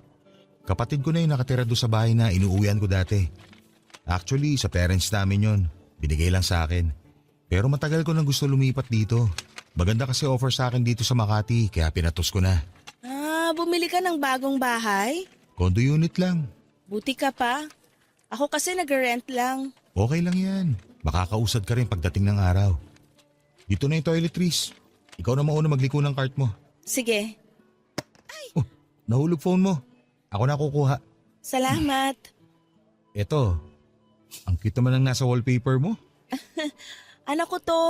S5: kapatid ko na yung nakatira doon sa bahay na inuuwian ko dati. Actually, sa parents namin yon, binigay lang sa akin. Pero matagal ko nang gusto lumipat dito. Maganda kasi offer sa akin dito sa Makati kaya pinatos ko na.
S3: Bumili ka ng bagong bahay?
S5: Condo unit lang.
S3: Buti ka pa. Ako kasi nag-rent lang.
S5: Okay lang yan. Makakausad ka rin pagdating ng araw. Dito na yung toiletries. Ikaw na mauna magliko ng cart mo.
S3: Sige.
S5: Oh, nahulog phone mo. Ako na kukuha.
S3: Salamat.
S5: Eto, ang cute naman ang nasa wallpaper mo.
S3: Anak ko to,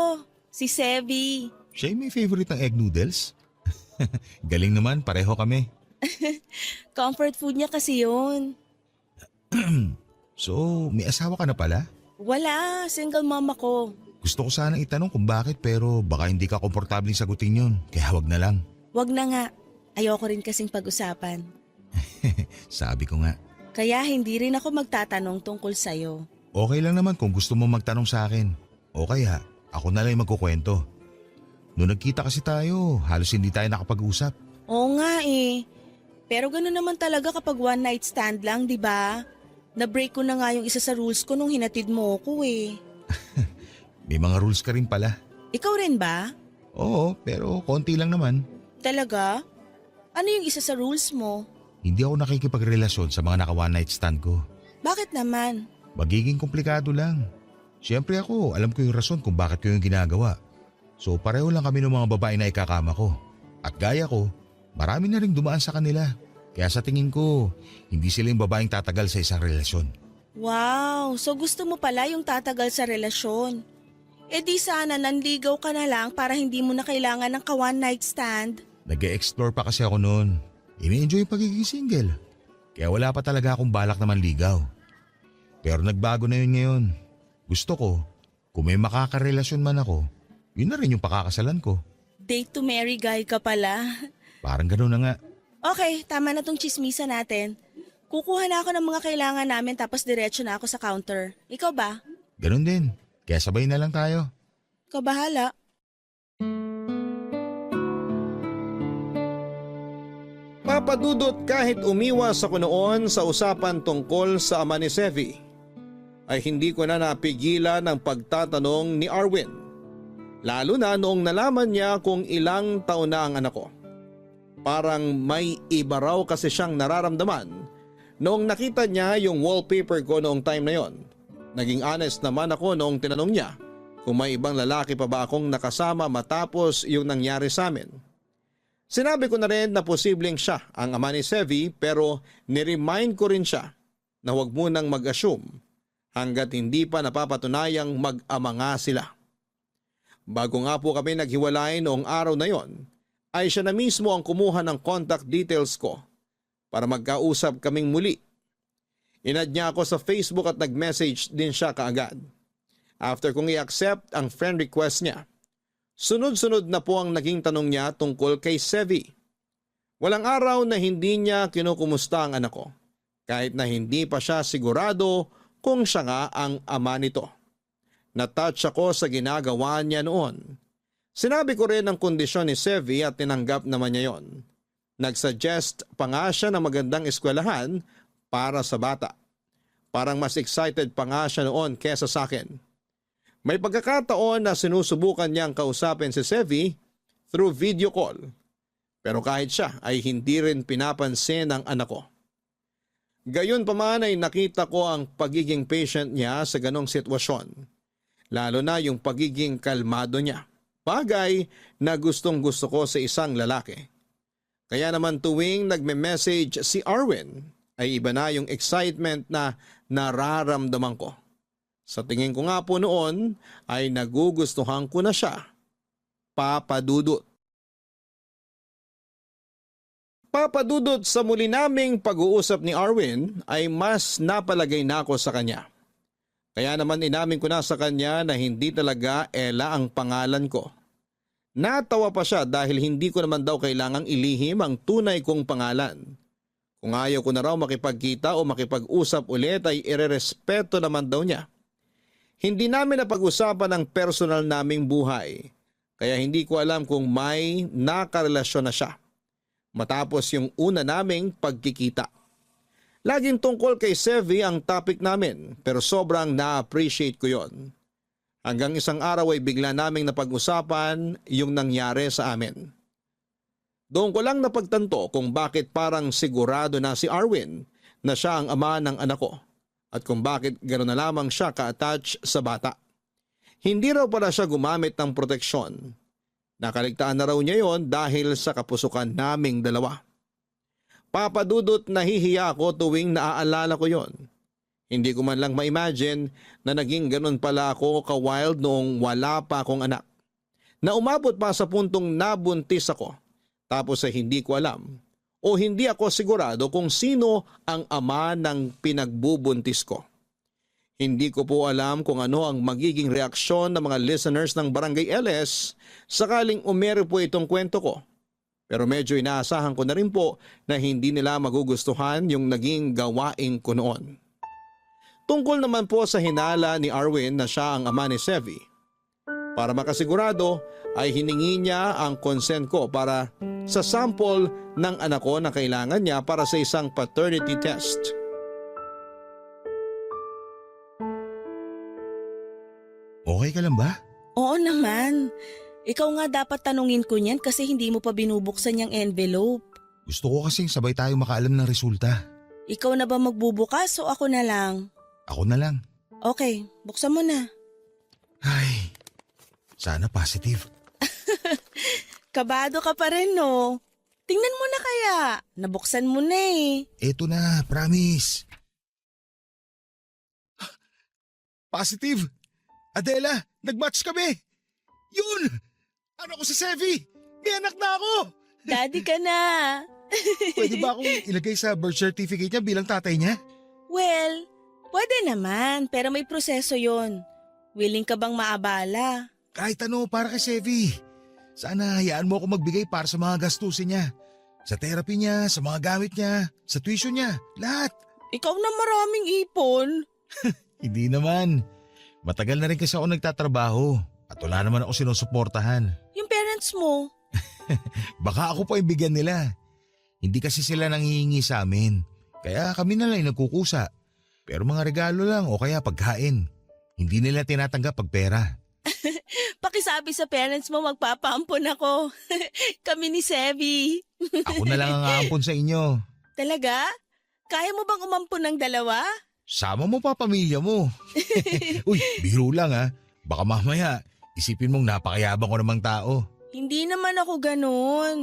S3: si Sevi.
S5: Siya yung may favorite ng egg noodles. Galing naman, pareho kami.
S3: Comfort food niya kasi yun.
S5: So, may asawa ka na pala?
S3: Wala, single mom ako.
S5: Gusto ko sanang itanong kung bakit pero baka hindi ka komportabling sagutin yun. Kaya wag na lang.
S3: Wag na nga. Ayoko rin kasing pag-usapan.
S5: Sabi ko nga.
S3: Kaya hindi rin ako magtatanong tungkol sa'yo.
S5: Okay lang naman kung gusto mo magtanong sa akin. O kaya, ako na lang yung magkukwento. Noong nagkita kasi tayo, halos hindi tayo nakapag-usap.
S3: Oo nga eh. Pero gano'n naman talaga kapag one night stand lang, di ba? Na-break ko na nga yung isa sa rules ko nung hinatid mo ko eh.
S5: May mga rules ka rin pala.
S3: Ikaw rin ba?
S5: Oo, pero konti lang naman.
S3: Talaga? Ano yung isa sa rules mo?
S5: Hindi ako nakikipagrelasyon sa mga naka-one night stand ko.
S3: Bakit naman?
S5: Magiging komplikado lang. Siyempre ako, alam ko yung rason kung bakit ko yung ginagawa. So pareho lang kami ng mga babae na ikakama ko. At gaya ko, marami na rin dumaan sa kanila. Kaya sa tingin ko, hindi sila yung babaeng tatagal sa isang relasyon.
S3: Wow, so gusto mo pala yung tatagal sa relasyon. E di sana nanligaw ka na lang para hindi mo na kailangan ng ka-one night stand.
S5: Nag-e-explore pa kasi ako noon. Ini-enjoy yung pagiging single. Kaya wala pa talaga akong balak na manligaw. Pero nagbago na yun ngayon. Gusto ko, kung may makakarelasyon man ako, yun na rin yung pakakasalan ko.
S3: Date to marry guy ka pala.
S5: Parang gano'n na nga.
S3: Okay, tama na tong chismisa natin. Kukuha na ako ng mga kailangan namin tapos diretso na ako sa counter. Ikaw ba?
S5: Gano'n din. Kaya sabay na lang tayo.
S3: Ikaw bahala.
S1: Papadudot, kahit umiwas ako noon sa usapan tungkol sa ama ni Sevi, ay hindi ko na napigilan ang pagtatanong ni Arwin. Lalo na noong nalaman niya kung ilang taon na ang anak ko. Parang may iba raw kasi siyang nararamdaman noong nakita niya yung wallpaper ko noong time na yon. Naging honest naman ako noong tinanong niya kung may ibang lalaki pa ba akong nakasama matapos yung nangyari sa amin. Sinabi ko na rin na posibleng siya ang ama ni Sevi pero niremind ko rin siya na huwag munang mag-assume hanggat hindi pa napapatunayang mag-ama nga sila. Bago nga po kami naghiwalay noong araw na yon, ay siya na mismo ang kumuha ng contact details ko para magkausap kaming muli. Inad niya ako sa Facebook at nag-message din siya kaagad. After kong i-accept ang friend request niya, sunod-sunod na po ang naging tanong niya tungkol kay Sevi. Walang araw na hindi niya kinukumusta ang anak ko, kahit na hindi pa siya sigurado kung siya nga ang ama nito. Na-touch ako sa ginagawa niya noon. Sinabi ko rin ang kondisyon ni Sevi at tinanggap naman niya yon. Nag-suggest pa nga siya ng magandang eskwelahan para sa bata. Parang mas excited pa nga siya noon kesa sa akin. May pagkakataon na sinusubukan niyang kausapin si Sevi through video call. Pero kahit siya ay hindi rin pinapansin ng anak ko. Gayon pa man ay nakita ko ang pagiging patient niya sa ganong sitwasyon. Lalo na yung pagiging kalmado niya. Bagay na gustong gusto ko sa isang lalaki. Kaya naman tuwing nagme-message si Arwin ay iba na yung excitement na nararamdaman ko. Sa tingin ko nga po noon ay nagugustuhan ko na siya. Papa Dudut. Papa Dudut, sa muli naming pag-uusap ni Arwin ay mas napalagay na ako sa kanya. Kaya naman inamin ko na sa kanya na hindi talaga Ella ang pangalan ko. Natawa pa siya dahil hindi ko naman daw kailangang ilihim ang tunay kong pangalan. Kung ayaw ko na raw makipagkita o makipag-usap ulit ay irerespeto naman daw niya. Hindi namin napag-usapan ang personal naming buhay, kaya hindi ko alam kung may nakarelasyon na siya. Matapos yung una naming pagkikita. Laging tungkol kay Sevi ang topic namin pero sobrang na-appreciate ko yon. Hanggang isang araw ay bigla naming napag-usapan yung nangyari sa amin. Doon ko lang napagtanto kung bakit parang sigurado na si Arwin na siya ang ama ng anak ko at kung bakit gano'n na lamang siya ka-attach sa bata. Hindi raw pala siya gumamit ng proteksyon. Nakaligtaan na raw niya yon dahil sa kapusukan naming dalawa. Papa Dudut, nahihiya ako tuwing naaalala ko yon. Hindi ko man lang ma-imagine na naging ganun pala ako ka-wild noong wala pa akong anak. Na umabot pa sa puntong nabuntis ako tapos ay hindi ko alam o hindi ako sigurado kung sino ang ama ng pinagbubuntis ko. Hindi ko po alam kung ano ang magiging reaksyon ng mga listeners ng Barangay LS sakaling umere po itong kwento ko. Pero medyo inaasahan ko na rin po na hindi nila magugustuhan yung naging gawain ko noon. Tungkol naman po sa hinala ni Arwin na siya ang ama ni Sevi. Para makasigurado ay hiningi niya ang consent ko para sa sample ng anak ko na kailangan niya para sa isang paternity test.
S5: Okay ka lang ba?
S3: Oo naman. Ikaw nga dapat tanungin ko niyan kasi hindi mo pa binubuksan yung envelope.
S5: Gusto ko kasing sabay tayo makaalam ng resulta.
S3: Ikaw na ba magbubukas o ako na lang?
S5: Ako na lang.
S3: Okay, buksan mo na.
S5: Ay, sana positive.
S3: Kabado ka pa rin, no? Tingnan mo na kaya. Nabuksan mo na eh.
S5: Eto na, promise. Positive! Adela, nag-match kami! Yun! Ano ko si Sevi? May anak na ako!
S3: Daddy ka na.
S5: Pwede ba akong ilagay sa birth certificate niya bilang tatay niya?
S3: Well, pwede naman pero may proseso yon. Willing ka bang maabala?
S5: Kahit ano para kay Sevi. Sana hayaan mo ako magbigay para sa mga gastusin niya. Sa therapy niya, sa mga gamit niya, sa tuition niya, lahat.
S3: Ikaw na maraming ipon.
S5: Hindi naman. Matagal na rin kasi ako nagtatrabaho at wala naman ako sinusuportahan.
S3: Yung parents mo.
S5: Baka ako pa ibigyan nila. Hindi kasi sila nanghihingi sa amin. Kaya kami na lang nagkukusa. Pero mga regalo lang o kaya pagkain. Hindi nila tinatanggap pag pera.
S3: Pakisabi sa parents mo magpapaampon ako. Kami ni Sevi.
S5: Ako na lang ang aampon sa inyo.
S3: Talaga? Kaya mo bang umampon ng dalawa?
S5: Sama mo pa pamilya mo. Uy, biro lang ha. Baka mamaya, isipin mong napakayabang ko namang tao.
S3: Hindi naman ako ganun.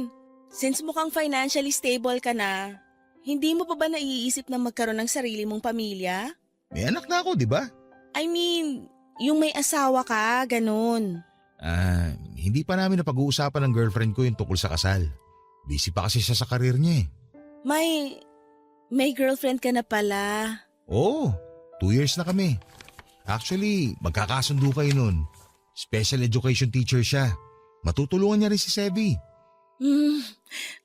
S3: Since mukhang financially stable ka na, hindi mo pa ba naiisip na magkaroon ng sarili mong pamilya?
S5: May anak na ako, di ba?
S3: I mean, yung may asawa ka, ganun.
S5: Hindi pa namin napag-uusapan ng girlfriend ko yung tungkol sa kasal. Busy pa kasi siya sa karir niya eh.
S3: May girlfriend ka na pala.
S5: Oo, 2 years na kami. Actually, magkakasundo kayo nun. Special education teacher siya. Matutulungan niya rin si Sevi.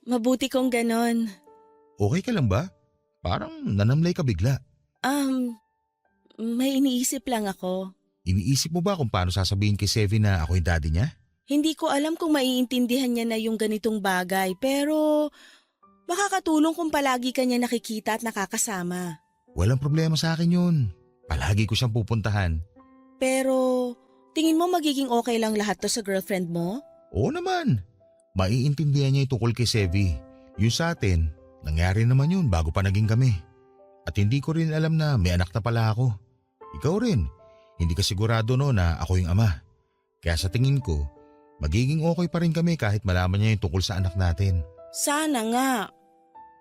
S3: Mabuti kong ganun.
S5: Okay ka lang ba? Parang nanamlay ka bigla.
S3: May iniisip lang ako.
S5: Iniisip mo ba kung paano sasabihin kay Sevi na ako yung daddy niya?
S3: Hindi ko alam kung maiintindihan niya na yung ganitong bagay, pero makakatulong kung palagi ka niya nakikita at nakakasama.
S5: Walang problema sa akin yun. Palagi ko siyang pupuntahan.
S3: Pero tingin mo magiging okay lang lahat to sa girlfriend mo?
S5: Oo naman. Maiintindihan niya yung tungkol kay Sevi. Yung sa atin, nangyari naman yun bago pa naging kami. At hindi ko rin alam na may anak na pala ako. Ikaw rin. Hindi ka sigurado no na ako yung ama. Kaya sa tingin ko, magiging okay pa rin kami kahit malaman niya yung tungkol sa anak natin.
S3: Sana nga.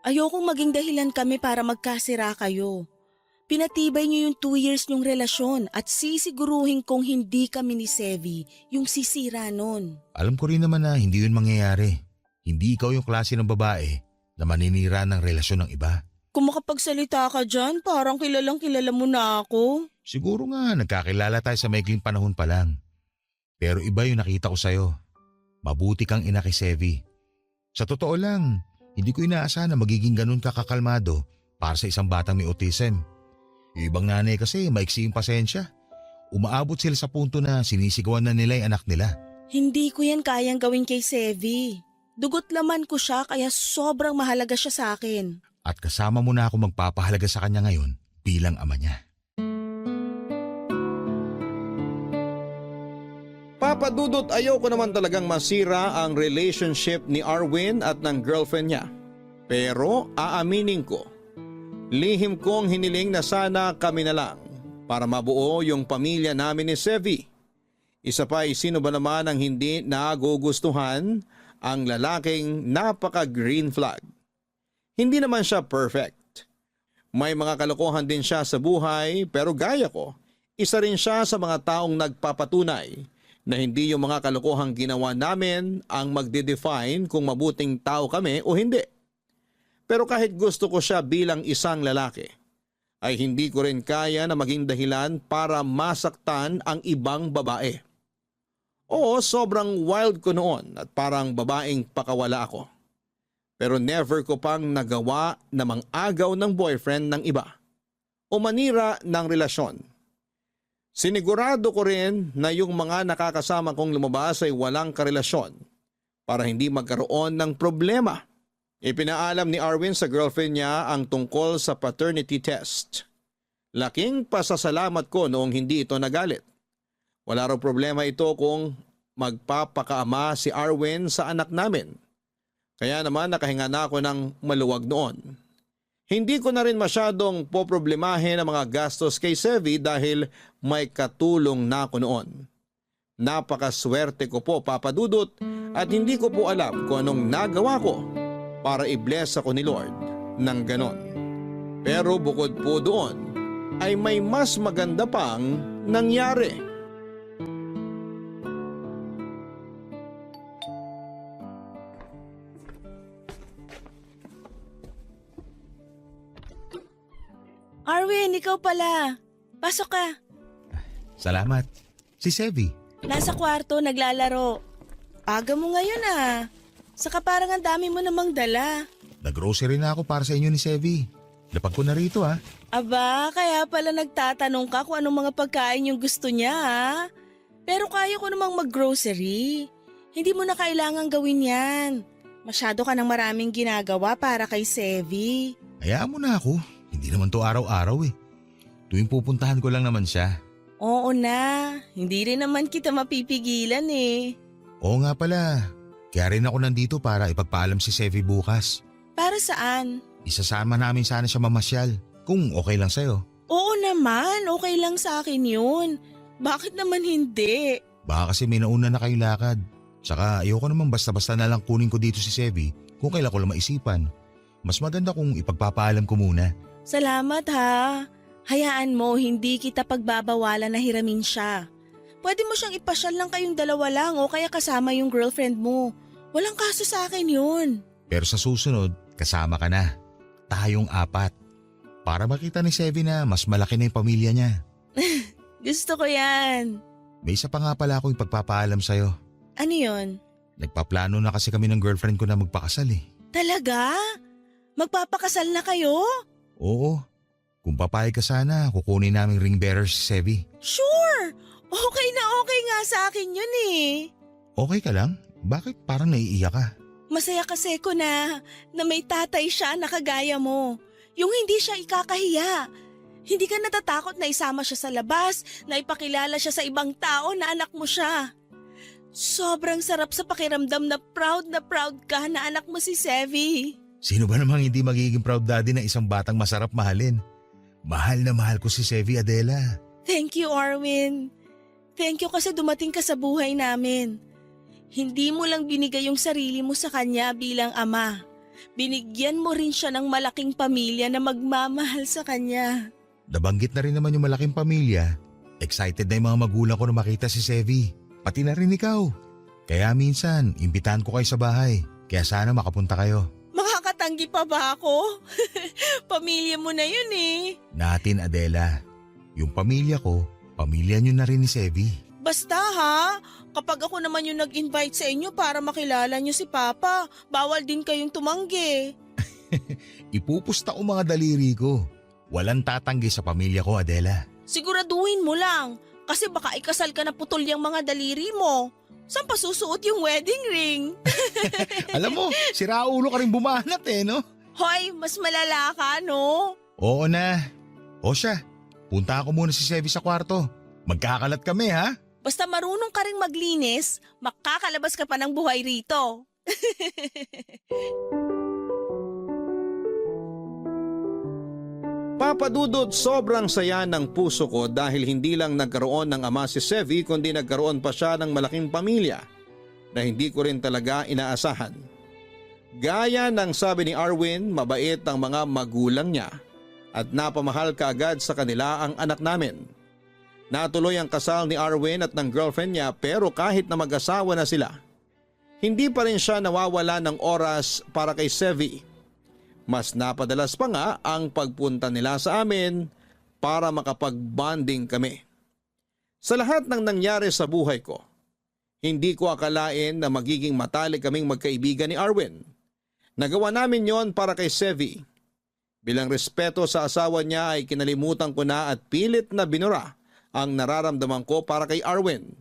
S3: Ayokong maging dahilan kami para magkasira kayo. Pinatibay niyo yung 2 years niyong relasyon at sisiguruhin kong hindi kami ni Sevi yung sisira nun.
S5: Alam ko rin naman na hindi yun mangyayari. Hindi ikaw yung klase ng babae na maninira ng relasyon ng iba.
S3: Kung makapagsalita ka dyan, parang kilalang kilala mo na ako.
S5: Siguro nga nagkakilala tayo sa maikling panahon pa lang. Pero iba yung nakita ko sa'yo. Mabuti kang ina kay Sevi. Sa totoo lang, hindi ko inaasahan na magiging ganun kakakalmado para sa isang batang may autism. Yung ibang nanay kasi maiksi yung pasensya. Umaabot sila sa punto na sinisigawan na nila yung anak nila.
S3: Hindi ko yan kayang gawin kay Sevi. Dugot laman ko siya kaya sobrang mahalaga siya sa akin.
S5: At kasama mo na ako magpapahalaga sa kanya ngayon bilang ama niya.
S1: Papa Dudut, ayoko naman talagang masira ang relationship ni Arwin at ng girlfriend niya. Pero aaminin ko, lihim kong hiniling na sana kami na lang para mabuo yung pamilya namin ni Sevi. Isa pa sino ba naman ang hindi nagugustuhan ang lalaking napaka-green flag. Hindi naman siya perfect. May mga kalokohan din siya sa buhay pero gaya ko, isa rin siya sa mga taong nagpapatunay na hindi yung mga kalokohang ginawa namin ang magde-define kung mabuting tao kami o hindi. Pero kahit gusto ko siya bilang isang lalaki, ay hindi ko rin kaya na maging dahilan para masaktan ang ibang babae. Oo, sobrang wild ko noon at parang babaeng pakawala ako. Pero never ko pang nagawa na mang-agaw ng boyfriend ng iba o manira ng relasyon. Sinigurado ko rin na yung mga nakakasama kong lumabas ay walang karelasyon para hindi magkaroon ng problema. Ipinaalam ni Arwin sa girlfriend niya ang tungkol sa paternity test. Laking pasasalamat ko noong hindi ito nagalit. Wala raw problema ito kung magpapakaama si Arwin sa anak namin. Kaya naman nakahinga na ako ng maluwag noon. Hindi ko na rin masyadong poproblemahin ang mga gastos kay Sevi dahil may katulong na ako noon. Napakaswerte ko po, Papa Dudut, at hindi ko po alam kung anong nagawa ko para i-bless ako ni Lord ng ganon. Pero bukod po doon ay may mas maganda pang nangyari.
S3: Arwin, ikaw pala. Pasok ka.
S5: Salamat. Si Sevi.
S3: Nasa kwarto, naglalaro. Aga mo ngayon ah. Saka parang ang dami mo namang dala.
S5: Nag-grocery na ako para sa inyo ni Sevi. Lapag ko na rito ha.
S3: Aba, kaya pala nagtatanong ka kung anong mga pagkain yung gusto niya ha. Pero kaya ko namang mag-grocery. Hindi mo na kailangan gawin yan. Masyado ka ng maraming ginagawa para kay Sevi.
S5: Hayaan mo na ako. Hindi naman to araw-araw eh. Tuwing pupuntahan ko lang naman siya.
S3: Oo na, hindi rin naman kita mapipigilan eh.
S5: Oo nga pala, kaya rin ako nandito para ipagpaalam si Sevi bukas.
S3: Para saan?
S5: Isasama namin sana siya mamasyal, kung okay lang sa'yo.
S3: Oo naman, okay lang sa akin yun. Bakit naman hindi?
S5: Baka kasi may nauna na kayong lakad. Tsaka ayoko naman basta-basta na lang kunin ko dito si Sevi kung kailan ko lang maisipan. Mas maganda kung ipagpapaalam ko muna.
S3: Salamat ha. Hayaan mo, hindi kita pagbabawalan na hiramin siya. Pwede mo siyang ipasyal lang kayong dalawa lang o kaya kasama yung girlfriend mo. Walang kaso sa akin yun.
S5: Pero sa susunod, kasama ka na. Tayong 4. Para makita ni Sevi na mas malaki na yung pamilya niya.
S3: Gusto ko yan.
S5: May isa pa nga pala akong ipagpapaalam sa'yo.
S3: Ano yun?
S5: Nagpaplano na kasi kami ng girlfriend ko na magpakasal eh.
S3: Talaga? Magpapakasal na kayo?
S5: Oo. Kung papayag ka sana, kukunin naming ring bearer si Sevi.
S3: Sure! Okay na okay nga sa akin yun eh.
S5: Okay ka lang? Bakit parang naiiyak ka?
S3: Masaya kasi ko na may tatay siya na kagaya mo. Yung hindi siya ikakahiya. Hindi ka natatakot na isama siya sa labas, na ipakilala siya sa ibang tao na anak mo siya. Sobrang sarap sa pakiramdam na proud ka na anak mo si Sevi.
S5: Sino ba namang hindi magiging proud daddy na isang batang masarap mahalin? Mahal na mahal ko si Sevi, Adela.
S3: Thank you, Arwin. Thank you kasi dumating ka sa buhay namin. Hindi mo lang binigay yung sarili mo sa kanya bilang ama. Binigyan mo rin siya ng malaking pamilya na magmamahal sa kanya.
S5: Nabanggit na rin naman yung malaking pamilya. Excited na yung mga magulang ko na makita si Sevi. Pati na rin ikaw. Kaya minsan, imbitahan ko kayo sa bahay. Kaya sana makapunta kayo.
S3: Makakatanggi pa ba ako? Pamilya mo na yun eh.
S5: Natin, Adela. Yung pamilya ko, pamilya nyo na rin ni Sevi.
S3: Basta ha, kapag ako naman yung nag-invite sa inyo para makilala nyo si Papa, bawal din kayong tumanggi.
S5: Ipupusta ko mga daliri ko. Walang tatanggi sa pamilya ko, Adela.
S3: Siguraduhin mo lang, kasi baka ikasal ka na putol yung mga daliri mo. Saan pa susuot yung wedding ring?
S5: Alam mo, si Raulo ka rin bumanat eh, no?
S3: Hoy, mas malala ka, no?
S5: Oo na. O siya, punta ako muna si Sevi sa kwarto. Magkakalat kami, ha?
S3: Basta marunong ka ring maglinis, makakalabas ka pa ng buhay rito.
S1: Papa Dudut, sobrang saya ng puso ko dahil hindi lang nagkaroon ng ama si Sevi kundi nagkaroon pa siya ng malaking pamilya na hindi ko rin talaga inaasahan. Gaya ng sabi ni Arwin, mabait ang mga magulang niya at napamahal kaagad sa kanila ang anak namin. Natuloy ang kasal ni Arwin at ng girlfriend niya pero kahit na mag-asawa na sila, hindi pa rin siya nawawala ng oras para kay Sevi. Mas napadalas pa nga ang pagpunta nila sa amin para makapag-bonding kami. Sa lahat ng nangyari sa buhay ko, hindi ko akalain na magiging matalik kaming magkaibigan ni Arwin. Nagawa namin yon para kay Sevi. Bilang respeto sa asawa niya ay kinalimutan ko na at pilit na binura ang nararamdaman ko para kay Arwin.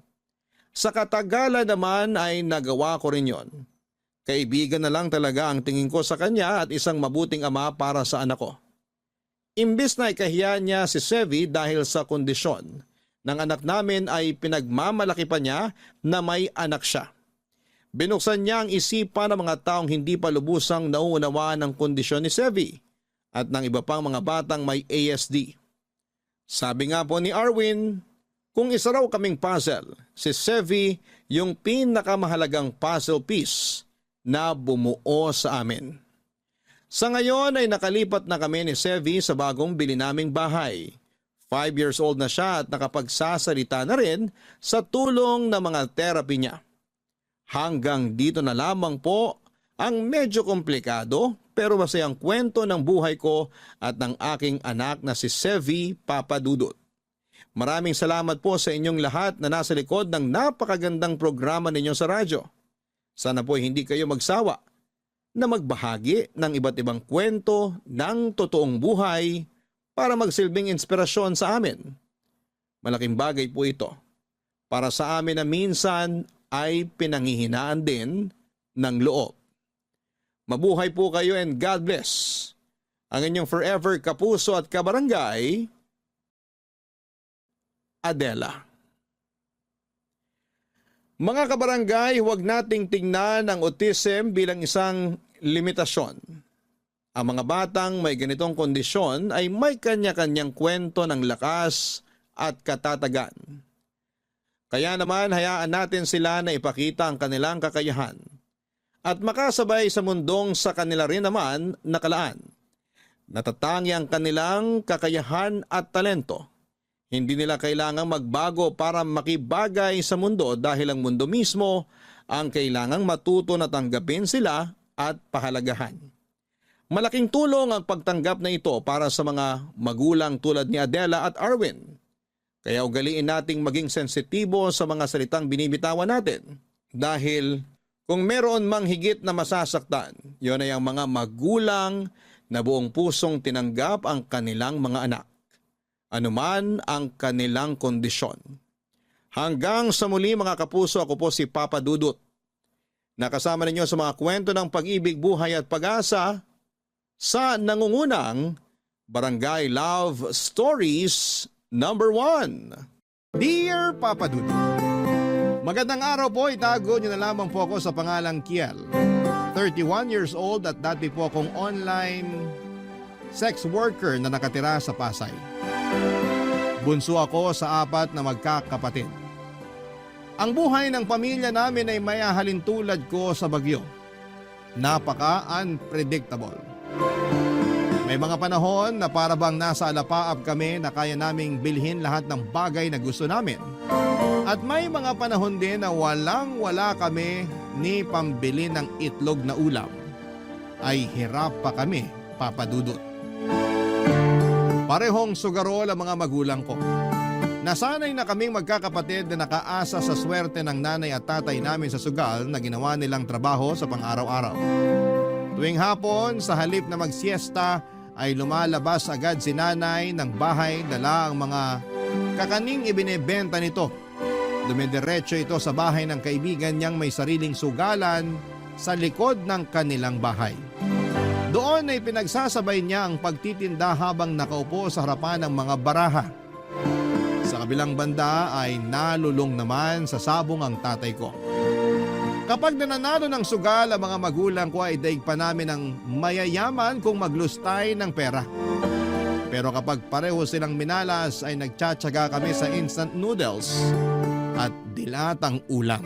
S1: Sa katagalan naman ay nagawa ko rin yon. Kaibigan na lang talaga ang tingin ko sa kanya at isang mabuting ama para sa anak ko. Imbis na ikahiya niya si Sevi dahil sa kondisyon ng anak namin ay pinagmamalaki pa niya na may anak siya. Binuksan niya ang isipan ng mga taong hindi pa lubusang nauunawaan ng kondisyon ni Sevi at ng iba pang mga batang may ASD. Sabi nga po ni Arwin, kung isa raw kaming puzzle, si Sevi yung pinakamahalagang puzzle piece na bumuo sa amin. Sa ngayon ay nakalipat na kami ni Sevi sa bagong bili naming bahay. 5 years old na siya at nakapagsasalita na rin sa tulong ng mga therapy niya. Hanggang dito na lamang po ang medyo komplikado pero masayang kwento ng buhay ko at ng aking anak na si Sevi Papa Dudut. Maraming salamat po sa inyong lahat na nasa likod ng napakagandang programa ninyo sa radyo. Sana po hindi kayo magsawa na magbahagi ng iba't ibang kwento ng totoong buhay para magsilbing inspirasyon sa amin. Malaking bagay po ito para sa amin na minsan ay pinanghihinaan din ng loob. Mabuhay po kayo and God bless. Ang inyong forever kapuso at kabarangay, Adela. Mga kabarangay, huwag nating tingnan ang autism bilang isang limitasyon. Ang mga batang may ganitong kondisyon ay may kanya-kanyang kwento ng lakas at katatagan. Kaya naman hayaan natin sila na ipakita ang kanilang kakayahan at makasabay sa mundong sa kanila rin naman nakalaan. Natatangi ang kanilang kakayahan at talento. Hindi nila kailangang magbago para makibagay sa mundo dahil ang mundo mismo ang kailangang matuto na tanggapin sila at pahalagahan. Malaking tulong ang pagtanggap na ito para sa mga magulang tulad ni Adela at Arwin. Kaya ugaliin nating maging sensitibo sa mga salitang binibitawan natin. Dahil kung meron mang higit na masasaktan, yon ay ang mga magulang na buong pusong tinanggap ang kanilang mga anak. Anuman ang kanilang kondisyon. Hanggang sa muli mga kapuso, ako po si Papa Dudut. Nakasama ninyo sa mga kwento ng pag-ibig, buhay at pag-asa sa nangungunang Barangay Love Stories Number 1. Dear Papa Dudut, magandang araw po, itago niyo na lamang po ako sa pangalang Kiel. 31 years old at dati po akong online sex worker na nakatira sa Pasay. Bunso ako sa 4 na magkakapatid. Ang buhay ng pamilya namin ay may halintulad ko sa bagyo. Napaka-unpredictable. May mga panahon na para bang nasa alapaap kami na kaya naming bilhin lahat ng bagay na gusto namin. At may mga panahon din na walang-wala kami ni pambili ng itlog na ulam. Ay hirap pa kami, Papa Dudut. Parehong sugarol ang mga magulang ko. Nasanay na kaming magkakapatid na nakaasa sa swerte ng nanay at tatay namin sa sugal na ginawa nilang trabaho sa pang-araw-araw. Tuwing hapon, sa halip na magsiesta, ay lumalabas agad si nanay ng bahay, dala ang mga kakaning ibinebenta nito. Dumidiretso ito sa bahay ng kaibigan niyang may sariling sugalan sa likod ng kanilang bahay. Doon ay pinagsasabay niya ang pagtitinda habang nakaupo sa harapan ng mga baraha. Sa kabilang banda ay nalulong naman sa sabong ang tatay ko. Kapag nananalo ng sugal ang mga magulang ko ay daig pa namin ng mayayaman kung maglustay ng pera. Pero kapag pareho silang minalas ay nagtsatsaga kami sa instant noodles at dilatang ulam.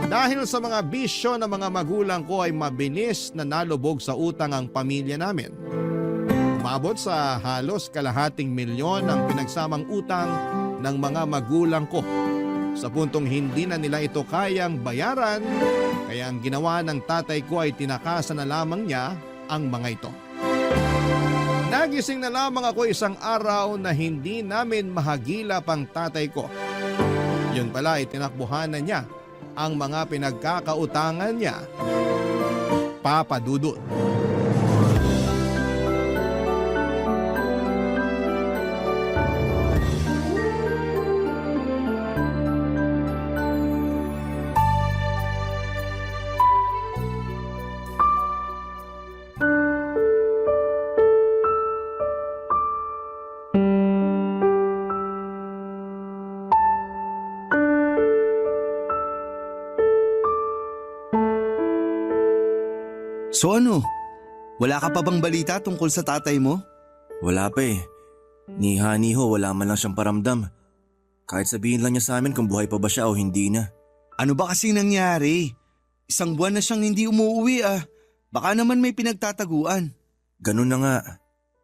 S1: Dahil sa mga bisyo ng mga magulang ko ay mabilis na nalubog sa utang ang pamilya namin. Umabot sa halos kalahating milyon ang pinagsamang utang ng mga magulang ko. Sa puntong hindi na nila ito kayang bayaran, kaya ang ginawa ng tatay ko ay tinakasan na lamang niya ang mga ito. Nagising na lamang ako isang araw na hindi namin mahagilap ang tatay ko. Yun pala ay tinakbuhan na niya ang mga pinagkakautangan niya. Papa Dudut.
S6: So ano? Wala ka pa bang balita tungkol sa tatay mo?
S7: Wala pa eh. Ni Honey ho, wala man lang siyang paramdam. Kahit sabihin lang niya sa amin kung buhay pa ba siya o hindi na.
S6: Ano ba kasi nangyari? 1 buwan na siyang hindi umuwi ah. Baka naman may pinagtataguan.
S7: Ganun na nga.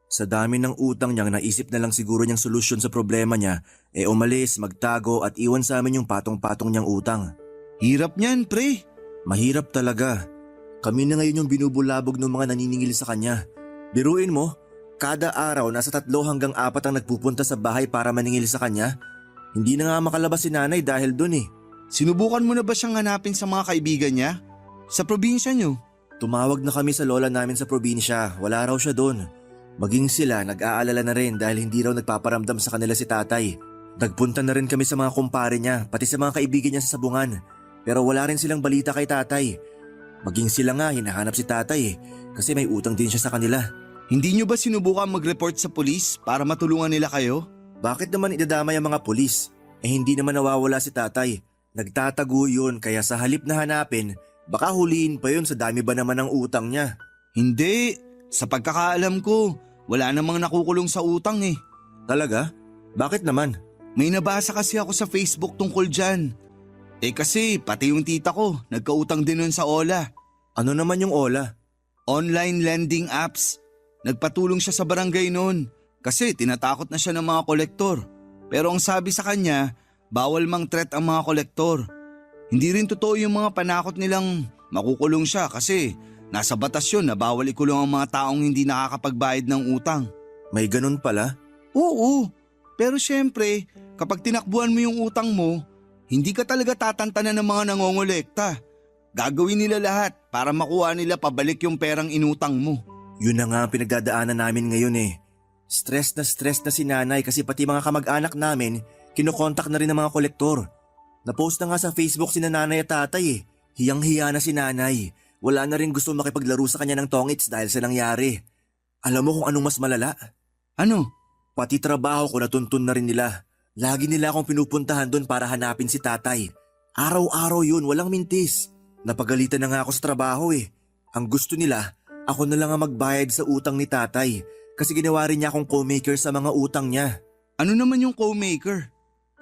S7: Sa dami ng utang niya, naisip na lang siguro niyang solusyon sa problema niya, umalis, magtago at iwan sa amin yung patong-patong niyang utang.
S6: Hirap niyan, pre.
S7: Mahirap talaga. Kami na ngayon yung binubulabog ng mga naniningil sa kanya. Biruin mo, kada araw nasa 3 hanggang 4 ang nagpupunta sa bahay para maningil sa kanya. Hindi na nga makalabas si nanay dahil dun eh.
S6: Sinubukan mo na ba siyang hanapin sa mga kaibigan niya? Sa probinsya niyo?
S7: Tumawag na kami sa lola namin sa probinsya, wala raw siya doon. Maging sila nag-aalala na rin dahil hindi raw nagpaparamdam sa kanila si tatay. Nagpunta na rin kami sa mga kumpare niya, pati sa mga kaibigan niya sa sabungan. Pero wala rin silang balita kay tatay. Maging sila nga hinahanap si tatay kasi may utang din siya sa kanila.
S6: Hindi niyo ba sinubukan mag-report sa pulis para matulungan nila kayo?
S7: Bakit naman idadamay ang mga pulis? Hindi naman nawawala si tatay. Nagtatago yun kaya sa halip na hanapin, baka huliin pa yun sa dami ba naman ng utang niya.
S6: Hindi, sa pagkakaalam ko, wala namang nakukulong sa utang eh.
S7: Talaga? Bakit naman?
S6: May nabasa kasi ako sa Facebook tungkol dyan. Kasi pati yung tita ko, nagkautang din nun sa Ola.
S7: Ano naman yung Ola?
S6: Online lending apps. Nagpatulong siya sa barangay noon kasi tinatakot na siya ng mga kolektor. Pero ang sabi sa kanya, bawal mang threat ang mga kolektor. Hindi rin totoo yung mga panakot nilang makukulong siya kasi nasa batas yun na bawal ikulong ang mga taong hindi nakakapagbayad ng utang.
S7: May ganun pala?
S6: Oo, pero syempre kapag tinakbuhan mo yung utang mo, hindi ka talaga tatantanan ng mga nangongolekta. Gagawin nila lahat para makuha nila pabalik yung perang inutang mo.
S7: Yun na nga ang pinagdadaanan namin ngayon eh. Stress na si nanay kasi pati mga kamag-anak namin, kinokontak na rin ng mga kolektor. Napost na nga sa Facebook si nanay at tatay eh. Hiyang-hiya na si nanay. Wala na rin gusto makipaglaro sa kanya ng tongits dahil sa nangyari. Alam mo kung anong mas malala?
S6: Ano?
S7: Pati trabaho ko natuntun na rin nila. Lagi nila akong pinupuntahan doon para hanapin si tatay. Araw-araw yun, walang mintis. Napagalitan na nga ako sa trabaho eh. Ang gusto nila, ako na lang ang magbayad sa utang ni tatay kasi ginawa rin niya akong co-maker sa mga utang niya.
S6: Ano naman yung co-maker?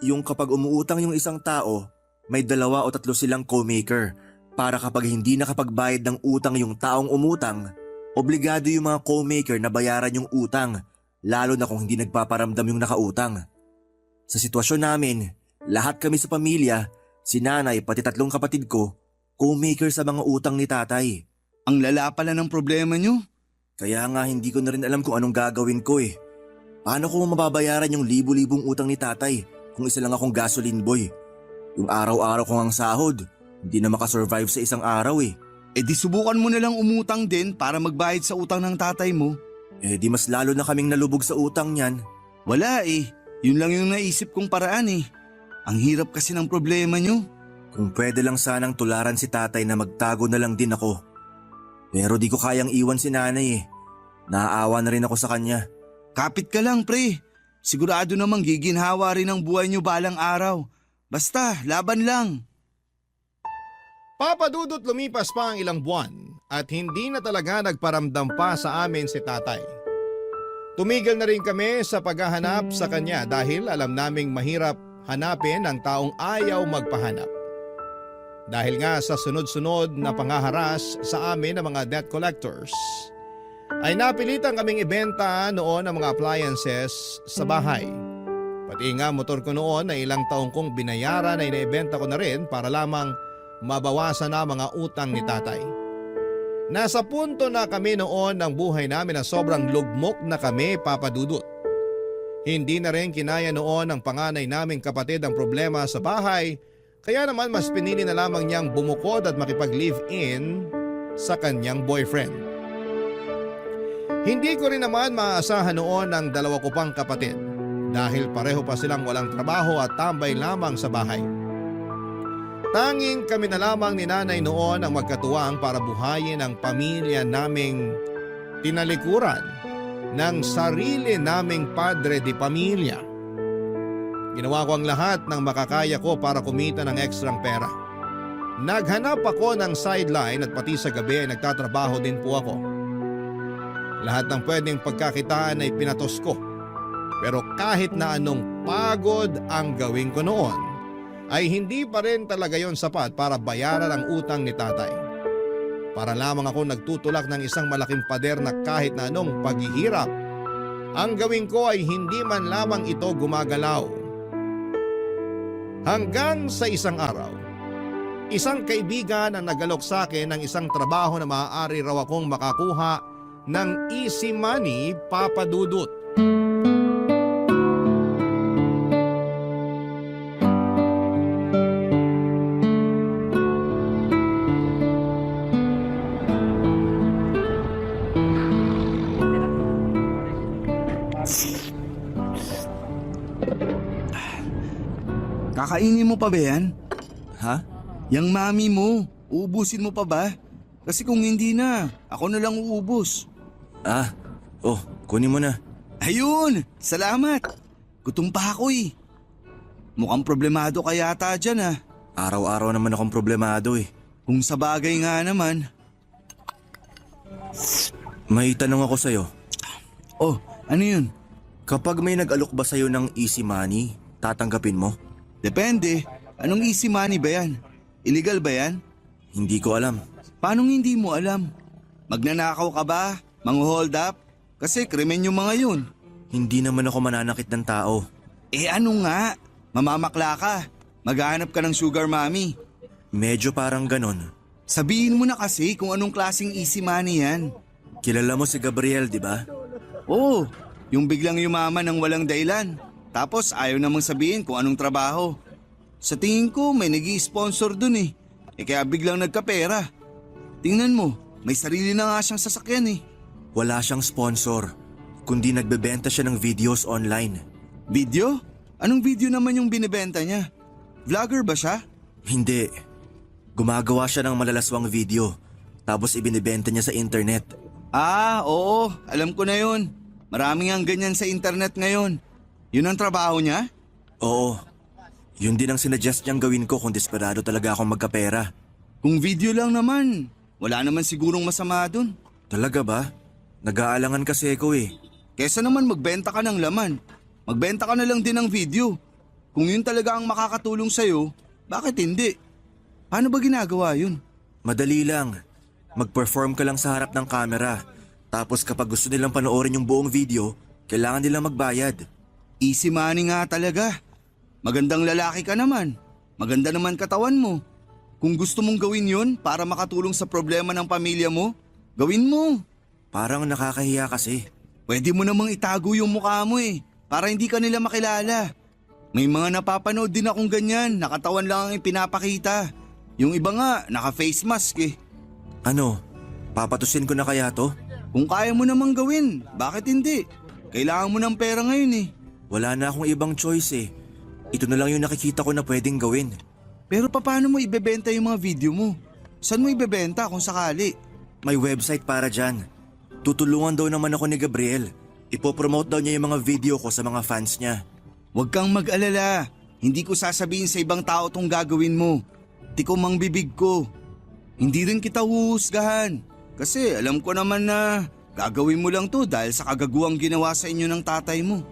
S7: Yung kapag umuutang yung isang tao, may 2 o 3 silang co-maker para kapag hindi nakapagbayad ng utang yung taong umutang, obligado yung mga co-maker na bayaran yung utang, lalo na kung hindi nagpaparamdam yung nakautang. Sa sitwasyon namin, lahat kami sa pamilya, si nanay pati 3 kapatid ko, co-maker sa mga utang ni tatay.
S6: Ang lala pala ng problema nyo.
S7: Kaya nga hindi ko na rin alam kung anong gagawin ko eh. Paano ko mababayaran yung libu-libong utang ni tatay kung isa lang akong gasoline boy? Yung araw-araw kong ang sahod, hindi na makasurvive sa isang araw eh.
S6: Di subukan mo na lang umutang din para magbayad sa utang ng tatay mo.
S7: Di mas lalo na kaming nalubog sa utang niyan.
S6: Wala eh, yun lang yung naisip kong paraan eh. Ang hirap kasi ng problema nyo.
S7: Kung pwede lang sanang tularan si tatay na magtago na lang din ako. Pero di ko kayang iwan si nanay eh. Naaawa na rin ako sa kanya.
S6: Kapit ka lang pre. Sigurado namang giginhawa rin ang buhay nyo balang araw. Basta, laban lang.
S1: Papadudot lumipas pa ang ilang buwan at hindi na talaga nagparamdam pa sa amin si tatay. Tumigil na rin kami sa paghahanap sa kanya dahil alam naming mahirap hanapin ang taong ayaw magpahanap. Dahil nga sa sunod-sunod na pangaharas sa amin ng mga debt collectors, ay napilitan kaming ibenta noon ang mga appliances sa bahay. Pati nga motor ko noon na ilang taong kong binayaran ay naibenta ko na rin para lamang mabawasan na mga utang ni tatay. Nasa punto na kami noon ng buhay namin na sobrang lugmok na kami, papadudot. Hindi na rin kinaya noon ng panganay naming kapatid ang problema sa bahay, kaya naman mas pinili na lamang niyang bumukod at makipag-live-in sa kanyang boyfriend. Hindi ko rin naman maaasahan noon ang 2 ko pang kapatid dahil pareho pa silang walang trabaho at tambay lamang sa bahay. Tanging kami na lamang ni nanay noon ang magkatuwang para buhayin ang pamilya naming tinalikuran ng sarili naming padre di pamilya. Ginawa ko ang lahat ng makakaya ko para kumita ng ekstrang pera. Naghanap ako ng sideline at pati sa gabi ay nagtatrabaho din po ako. Lahat ng pwedeng pagkakitaan ay pinatos ko. Pero kahit na anong pagod ang gawin ko noon, ay hindi pa rin talaga yon sapat para bayaran ang utang ni tatay. Para lamang ako nagtutulak ng isang malaking pader na kahit na anong paghihirap, ang gawin ko ay hindi man lamang ito gumagalaw. Hanggang sa isang araw, isang kaibigan ang nagalok sa akin ng isang trabaho na maaari raw akong makakuha ng easy money, papadudot.
S6: Kakainin mo pa ba yan?
S7: Ha?
S6: Yang mami mo, uubusin mo pa ba? Kasi kung hindi na, ako na lang uubos.
S7: Kunin mo na.
S6: Ayun, salamat. Gutom pa ako eh. Mukhang problemado ka yata dyan ah.
S7: Araw-araw naman akong problemado eh.
S6: Kung sa bagay nga naman.
S7: May tanong ako sa'yo.
S6: Oh, ano yun?
S7: Kapag may nag-alok ba sa'yo ng easy money, tatanggapin mo?
S6: Depende. Anong easy money ba yan? Illegal ba yan?
S7: Hindi ko alam.
S6: Paanong hindi mo alam? Magnanakaw ka ba? Mang-hold up? Kasi krimen yung mga yun.
S7: Hindi naman ako mananakit ng tao.
S6: Eh ano nga? Mamamakla ka. Maghahanap ka ng sugar mommy.
S7: Medyo parang ganon.
S6: Sabihin mo na kasi kung anong klaseng easy money yan.
S7: Kilala mo si Gabriel, di ba?
S6: Oo, yung biglang yumaman ng walang dahilan. Tapos ayaw namang sabihin kung anong trabaho. Sa tingin ko may nag-i-sponsor dun eh. Kaya biglang nagkapera. Tingnan mo, may sarili na nga siyang sasakyan eh.
S7: Wala siyang sponsor, kundi nagbebenta siya ng videos online.
S6: Video? Anong video naman yung binibenta niya? Vlogger ba siya?
S7: Hindi. Gumagawa siya ng malalaswang video, tapos ibinibenta niya sa internet.
S6: Ah, oo. Alam ko na yun. Maraming ang ganyan sa internet ngayon. Yun ang trabaho niya?
S7: Oo. Yun din ang sinuggest niyang gawin ko kung desperado talaga akong magkapera.
S6: Kung video lang naman, wala naman sigurong masama dun.
S7: Talaga ba? Nag-aalangan kasi ako eh.
S6: Kesa naman magbenta ka ng laman, magbenta ka na lang din ng video. Kung yun talaga ang makakatulong sa'yo, bakit hindi? Paano ba ginagawa yun?
S7: Madali lang. Mag-perform ka lang sa harap ng camera. Tapos kapag gusto nilang panoorin yung buong video, kailangan nilang magbayad.
S6: Easy money nga talaga. Magandang lalaki ka naman. Maganda naman katawan mo. Kung gusto mong gawin yun para makatulong sa problema ng pamilya mo, gawin mo.
S7: Parang nakakahiya kasi.
S6: Pwede mo namang itago yung mukha mo eh, para hindi ka nila makilala. May mga napapanood din akong ganyan, nakatawan lang ang ipinapakita. Yung iba nga, naka-face mask eh.
S7: Ano? Papatusin ko na kaya to?
S6: Kung kaya mo namang gawin, bakit hindi? Kailangan mo ng pera ngayon eh.
S7: Wala na akong ibang choice eh. Ito na lang yung nakikita ko na pwedeng gawin.
S6: Pero paano mo ibebenta yung mga video mo? Saan mo ibebenta kung sakali?
S7: May website para dyan. Tutulungan daw naman ako ni Gabriel. Ipopromote daw niya yung mga video ko sa mga fans niya.
S6: Huwag kang mag-alala. Hindi ko sasabihin sa ibang tao tong gagawin mo. Tikom ang bibig ko. Hindi rin kita huhusgahan. Kasi alam ko naman na gagawin mo lang to dahil sa kagaguhang ginawa sa inyo ng tatay mo.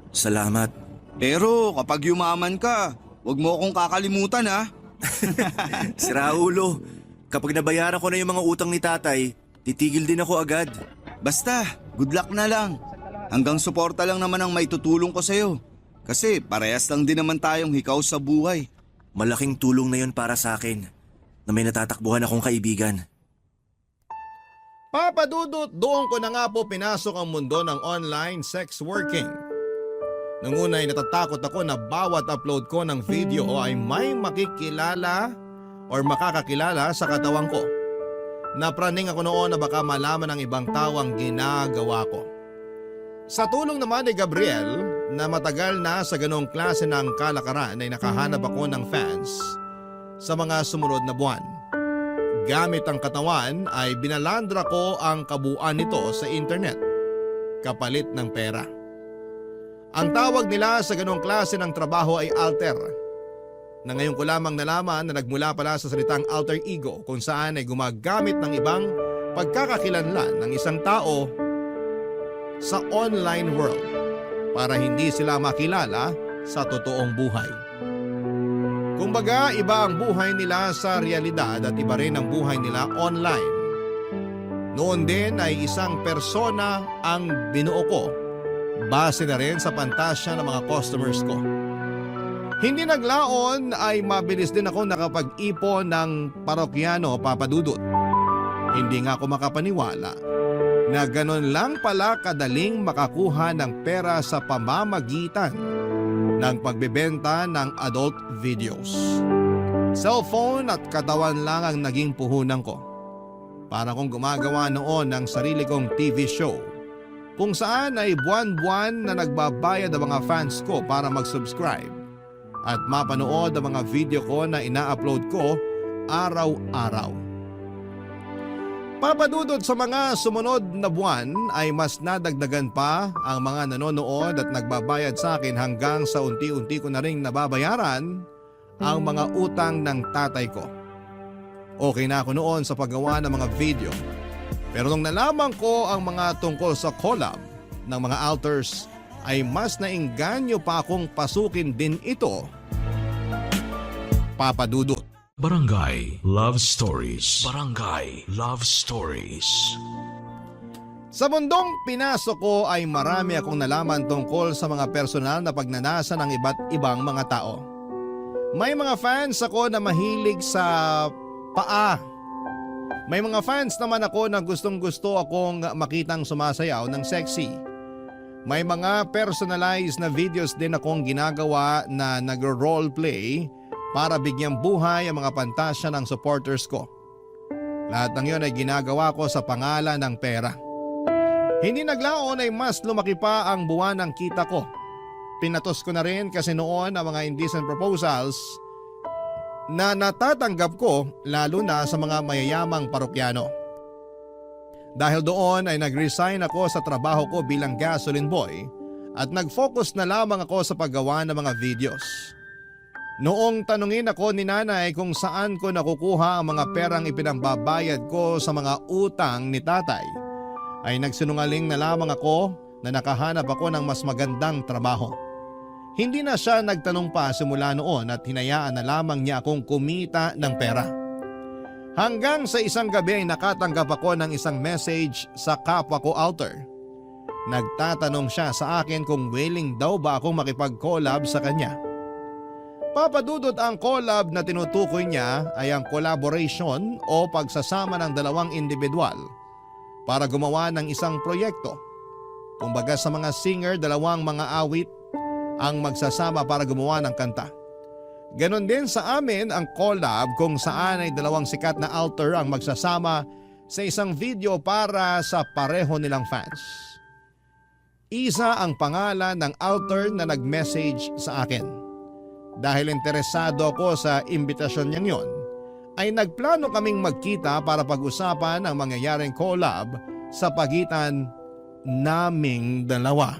S7: Salamat.
S6: Pero kapag yumaman ka, huwag mo akong kakalimutan ha.
S7: Si Raulo, kapag nabayaran ko na yung mga utang ni tatay, titigil din ako agad.
S6: Basta, good luck na lang. Hanggang suporta lang naman ang may tutulong ko sa'yo. Kasi parehas lang din naman tayong hikaw sa buhay.
S7: Malaking tulong na yun para sa akin na may natatakbuhan akong kaibigan.
S1: Papa Dudut, doon ko na nga po pinasok ang mundo ng online sex working. Nung una ay natatakot ako na bawat upload ko ng video ay may makikilala or makakakilala sa katawan ko. Napraning ako noon na baka malaman ng ibang tao ang ginagawa ko. Sa tulong naman ni Gabriel na matagal na sa ganong klase ng kalakaran ay nakahanap ako ng fans sa mga sumunod na buwan. Gamit ang katawan ay binalandra ko ang kabuuan nito sa internet, kapalit ng pera. Ang tawag nila sa ganong klase ng trabaho ay alter, na ngayon ko lamang nalaman na nagmula pala sa salitang alter ego kung saan ay gumagamit ng ibang pagkakakilanlan ng isang tao sa online world para hindi sila makilala sa totoong buhay. Kumbaga, iba ang buhay nila sa realidad at iba rin ang buhay nila online. Noon din ay isang persona ang binuo ko, base na rin sa pantasya ng mga customers ko. Hindi naglaon ay mabilis din ako nakapag-ipon ng parokyano, Papa Dudut. Hindi nga ako makapaniwala na ganon lang pala kadaling makakuha ng pera sa pamamagitan ng pagbebenta ng adult videos. Cellphone at katawan lang ang naging puhunan ko. Para kong gumagawa noon ng sarili kong TV show kung saan ay buwan-buwan na nagbabayad ang mga fans ko para mag-subscribe at mapanood ang mga video ko na ina-upload ko araw-araw. Papadudod sa mga sumunod na buwan ay mas nadagdagan pa ang mga nanonood at nagbabayad sa akin hanggang sa unti-unti ko na rin nababayaran ang mga utang ng tatay ko. Okay na ako noon sa paggawa ng mga video. Pero nung nalaman ko ang mga tungkol sa collab ng mga alters ay mas nainganyo pa akong pasukin din ito. Papadudod.
S8: Barangay Love Stories. Barangay Love Stories.
S1: Sa mundong pinasok ko ay marami akong nalaman tungkol sa mga personal na pagnanasa ng iba't ibang mga tao. May mga fans ako na mahilig sa paa. May mga fans naman ako na gustong-gusto akong makitang sumasayaw ng sexy. May mga personalized na videos din akong ginagawa na nagro-roleplay para bigyang buhay ang mga pantasya ng supporters ko. Lahat ng yun ay ginagawa ko sa pangalan ng pera. Hindi naglaon ay mas lumaki pa ang buwan ng kita ko. Pinatos ko na rin kasi noon ang mga indecent proposals na natatanggap ko lalo na sa mga mayayamang parokyano. Dahil doon ay nag-resign ako sa trabaho ko bilang gasoline boy at nag-focus na lamang ako sa paggawa ng mga videos. Noong tanungin ako ni nanay kung saan ko nakukuha ang mga perang ipinambabayad ko sa mga utang ni tatay, ay nagsinungaling na lamang ako na nakahanap ako ng mas magandang trabaho. Hindi na siya nagtanong pa simula noon at hinayaan na lamang niya akong kumita ng pera. Hanggang sa isang gabi ay nakatanggap ako ng isang message sa kapwa ko alter. Nagtatanong siya sa akin kung willing daw ba akong makipag-collab sa kanya. Papadudod ang collab na tinutukoy niya ay ang collaboration o pagsasama ng dalawang individual para gumawa ng isang proyekto. Kumbaga sa mga singer, dalawang mga awit ang magsasama para gumawa ng kanta. Ganon din sa amin ang collab kung saan ay dalawang sikat na alter ang magsasama sa isang video para sa pareho nilang fans. Isa ang pangalan ng alter na nag-message sa akin. Dahil interesado ako sa imbitasyon niyang yon, ay nagplano kaming magkita para pag-usapan ang mangyayaring collab sa pagitan naming dalawa.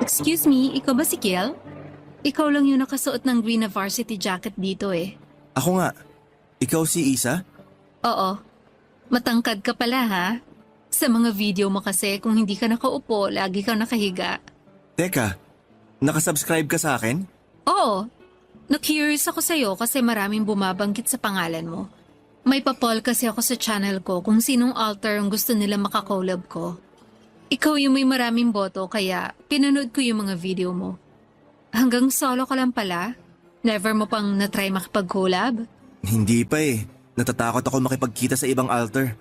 S9: Excuse me, ikaw ba si Kiel? Ikaw lang yung nakasuot ng green na varsity jacket dito eh.
S7: Ako nga. Ikaw si Isa?
S9: Oo. Matangkad ka pala ha? Sa mga video mo kasi kung hindi ka nakaupo, lagi kang nakahiga.
S7: Teka, nakasubscribe ka sa akin?
S9: Oo. Na-curious ako sa'yo kasi maraming bumabanggit sa pangalan mo. May pa-poll kasi ako sa channel ko kung sinong alter ang gusto nila makakollab ko. Ikaw yung may maraming boto kaya pinanood ko yung mga video mo. Hanggang solo ka lang pala? Never mo pang na-try makipag-collab?
S7: Hindi pa eh. Natatakot ako makipagkita sa ibang alter.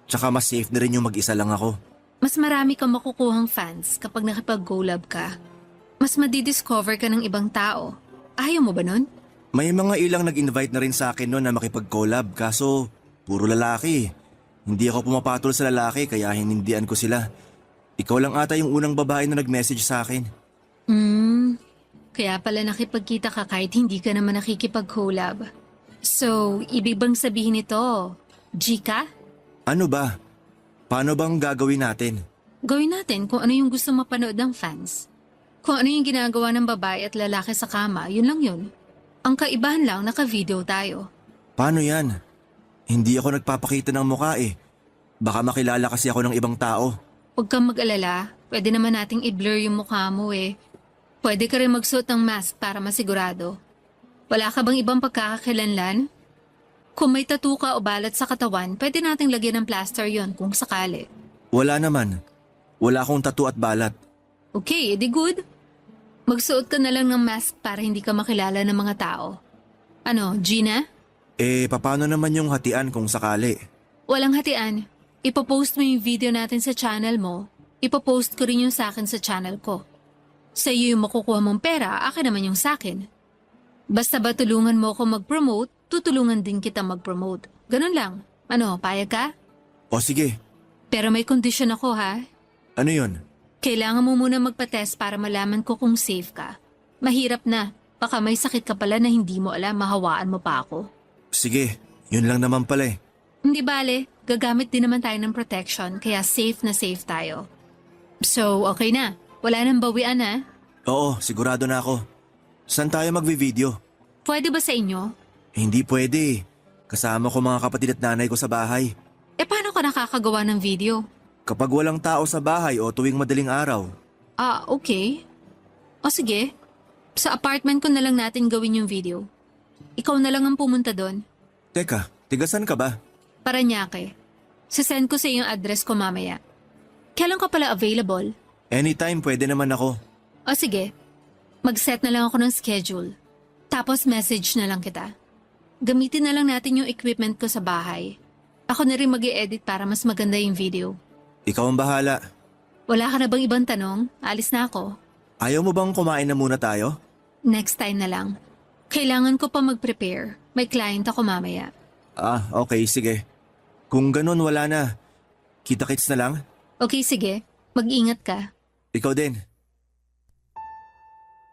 S7: Tsaka mas safe na rin yung mag-isa lang ako.
S9: Mas marami kang makukuhang fans kapag nakipag-collab ka. Mas madidiscover ka ng ibang tao. Ayaw mo ba nun?
S7: May mga ilang nag-invite na rin sa akin noon na makipag-collab kaso puro lalaki. Hindi ako pumapatol sa lalaki kaya hinindian ko sila. Ikaw lang ata yung unang babae na nag-message sa akin.
S9: Kaya pala nakipagkita ka kahit hindi ka naman nakikipag-collab. So, ibig bang sabihin ito, G ka?
S7: Ano ba? Paano bang gagawin natin?
S9: Gawin natin kung ano yung gusto mapanood ng fans. Kung ano yung ginagawa ng babae at lalaki sa kama, yun lang yun. Ang kaibahan lang, naka-video tayo.
S7: Paano yan? Hindi ako nagpapakita ng mukha eh. Baka makilala kasi ako ng ibang tao.
S9: Huwag kang mag-alala, pwede naman nating i-blur yung mukha mo eh. Pwede ka rin magsuot ng mask para masigurado. Wala ka bang ibang pagkakakilanlan? Kung may tattoo ka o balat sa katawan, pwede nating lagyan ng plaster yon kung sakali.
S7: Wala naman. Wala akong tattoo at balat.
S9: Okay, edi good. Magsuot ka na lang ng mask para hindi ka makilala ng mga tao. Ano, Gina?
S7: Paano naman yung hatian kung sakali?
S9: Walang hatian. Ipopost mo yung video natin sa channel mo. Ipopost ko rin yung sa akin sa channel ko. Sa iyo yung makukuha mong pera, akin naman yung sa akin. Basta ba tulungan mo ako mag-promote, tutulungan din kita mag-promote. Ganun lang. Ano, payag ka?
S7: O sige,
S9: Pero may kondisyon ako ha.
S7: Ano yun?
S9: Kailangan mo muna magpa-test para malaman ko kung safe ka. Mahirap na. Baka may sakit ka pala na hindi mo alam, mahawaan mo pa ako.
S7: Sige, yun lang naman pala eh.
S9: Hindi bale, gagamit din naman tayo ng protection kaya safe na safe tayo. So, okay na. Wala nang bawian ha.
S7: Oo, sigurado na ako. Saan tayo magvi-video?
S9: Pwede ba sa inyo?
S7: Hindi pwede. Kasama ko mga kapatid at nanay ko sa bahay.
S9: Paano ka nakakagawa ng video?
S7: Kapag walang tao sa bahay o tuwing madaling araw.
S9: Okay. O sige. Sa apartment ko na lang natin gawin yung video. Ikaw na lang ang pumunta doon.
S7: Teka, tigasan ka ba?
S9: Paranaque. Sasend ko sa yung address ko mamaya. Kailan ka pala available?
S7: Anytime pwede naman ako.
S9: O sige. Mag-set na lang ako ng schedule. Tapos message na lang kita. Gamitin na lang natin yung equipment ko sa bahay. Ako na rin mag-i-edit para mas maganda yung video.
S7: Ikaw ang bahala.
S9: Wala ka na bang ibang tanong? Alis na ako.
S7: Ayaw mo bang kumain na muna tayo?
S9: Next time na lang. Kailangan ko pa mag-prepare. May client ako mamaya.
S7: Okay, sige. Kung ganun, wala na. Kita-kits na lang?
S9: Okay, sige. Mag-ingat ka.
S7: Ikaw din.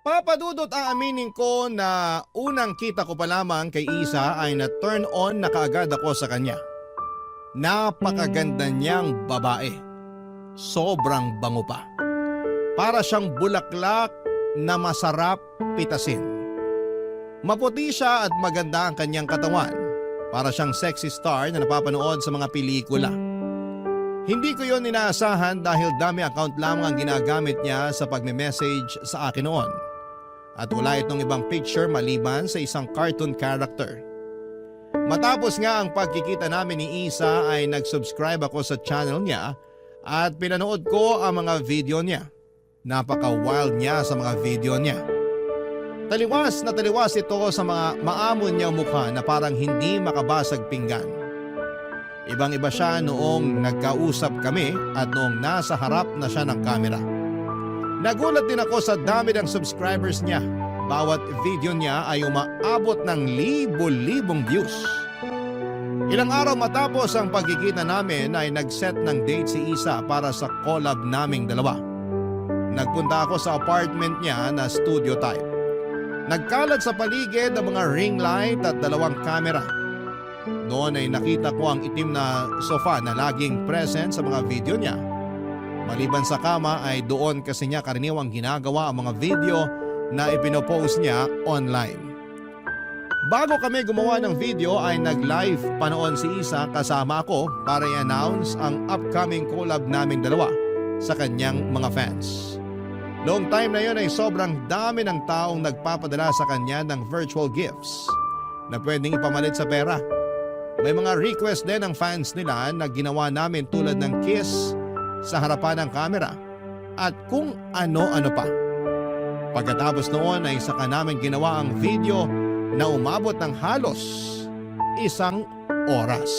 S1: Papadudot, aaminin ko na unang kita ko pa lamang kay Isa ay na-turn on na kaagad ako sa kanya. Napakaganda niyang babae. Sobrang bango pa. Para siyang bulaklak na masarap pitasin. Maputi siya at maganda ang kanyang katawan. Para siyang sexy star na napapanood sa mga pelikula. Hindi ko yon inaasahan dahil dami account lamang ang ginagamit niya sa pagme-message sa akin noon. At wala itong ibang picture maliban sa isang cartoon character. Matapos nga ang pagkikita namin ni Isa ay nag-subscribe ako sa channel niya at pinanood ko ang mga video niya. Napaka-wild niya sa mga video niya. Taliwas na taliwas ito sa mga maamon niyang mukha na parang hindi makabasag pinggan. Ibang-iba siya noong nagkausap kami at noong nasa harap na siya ng kamera. Nagulat din ako sa dami ng subscribers niya. Bawat video niya ay umaabot ng libo-libong views. Ilang araw matapos ang pagkikita namin ay nag-set ng date si Isa para sa collab naming dalawa. Nagpunta ako sa apartment niya na studio type. Nagkalat sa paligid ang mga ring light at dalawang kamera. Noon ay nakita ko ang itim na sofa na laging present sa mga video niya. Maliban sa kama ay doon kasi niya karaniwang ginagawa ang mga video na ipinopost niya online. Bago kami gumawa ng video ay nag-live pa noon si Isa kasama ako para i-announce ang upcoming collab naming dalawa sa kanyang mga fans. Noong time na yon ay sobrang dami ng taong nagpapadala sa kanya ng virtual gifts na pwedeng ipamalit sa pera. May mga request din ng fans nila na ginawa namin tulad ng kiss sa harapan ng kamera at kung ano-ano pa. Pagkatapos noon ay saka namin ginawa ang video na umabot ng halos 1 oras.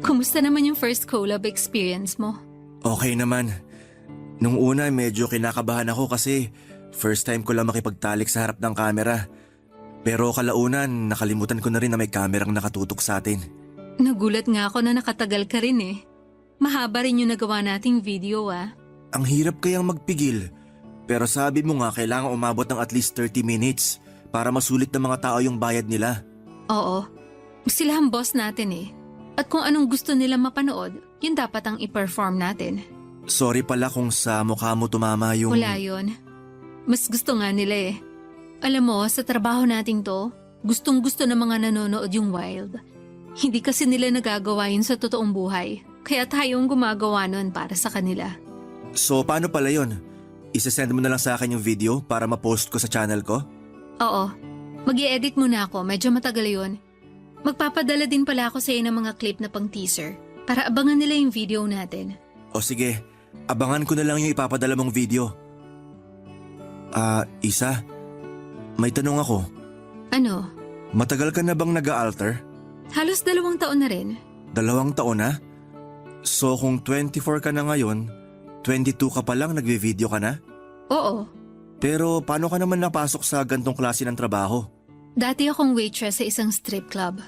S9: Kumusta naman yung first collab experience mo?
S7: Okay naman. Nung una medyo kinakabahan ako kasi first time ko lang makipagtalik sa harap ng kamera. Pero kalaunan nakalimutan ko na rin na may kamerang nakatutok sa atin.
S9: Nagulat nga ako na nakatagal ka rin eh. Mahaba rin yung nagawa nating video ah.
S7: Ang hirap kayang magpigil. Pero sabi mo nga kailangan umabot ng at least 30 minutes para masulit ng mga tao yung bayad nila.
S9: Oo. Sila ang boss natin eh. At kung anong gusto nila mapanood, yun dapat ang i-perform natin.
S7: Sorry pala kung sa mukha mo tumama yung…
S9: Wala yun. Mas gusto nga nila eh. Alam mo, sa trabaho nating to, gustong-gusto ng mga nanonood yung wild. Hindi kasi nila nagagawa yun sa totoong buhay. Kaya tayong gumagawa nun para sa kanila.
S7: So paano pala yun? Isasend mo na lang sa akin yung video para ma-post ko sa channel ko?
S9: Oo. Mag-i-edit muna ako, medyo matagal yun. Magpapadala din pala ako sa iyo ng mga clip na pang teaser para abangan nila yung video natin.
S7: O sige, abangan ko na lang yung ipapadala mong video. Isa, may tanong ako.
S9: Ano?
S7: Matagal ka na bang nag-a-alter?
S9: Halos 2 taon na rin.
S7: 2 taon na? So kung 24 ka na ngayon, 22 ka pa lang nagve-video ka na?
S9: Oo,
S7: Pero paano ka naman napasok sa gantong klase ng trabaho?
S9: dati akong waitress sa isang strip club.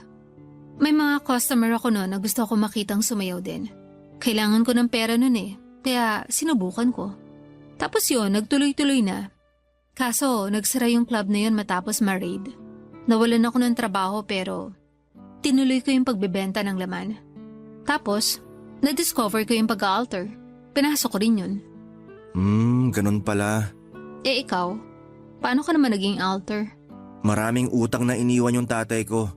S9: May mga customer ako noon na gusto ko makitang sumayaw din. Kailangan ko ng pera noon eh, kaya sinubukan ko. Tapos yun, nagtuloy-tuloy na. Kaso, nagsara yung club na yun matapos ma-raid. Nawalan ako ng trabaho pero tinuloy ko yung pagbebenta ng laman. Tapos, na-discover ko yung pag-alter. Pinasok ko rin yun.
S7: Ganun pala.
S9: Eh ikaw, paano ka naman naging alter?
S7: Maraming utang na iniwan yung tatay ko.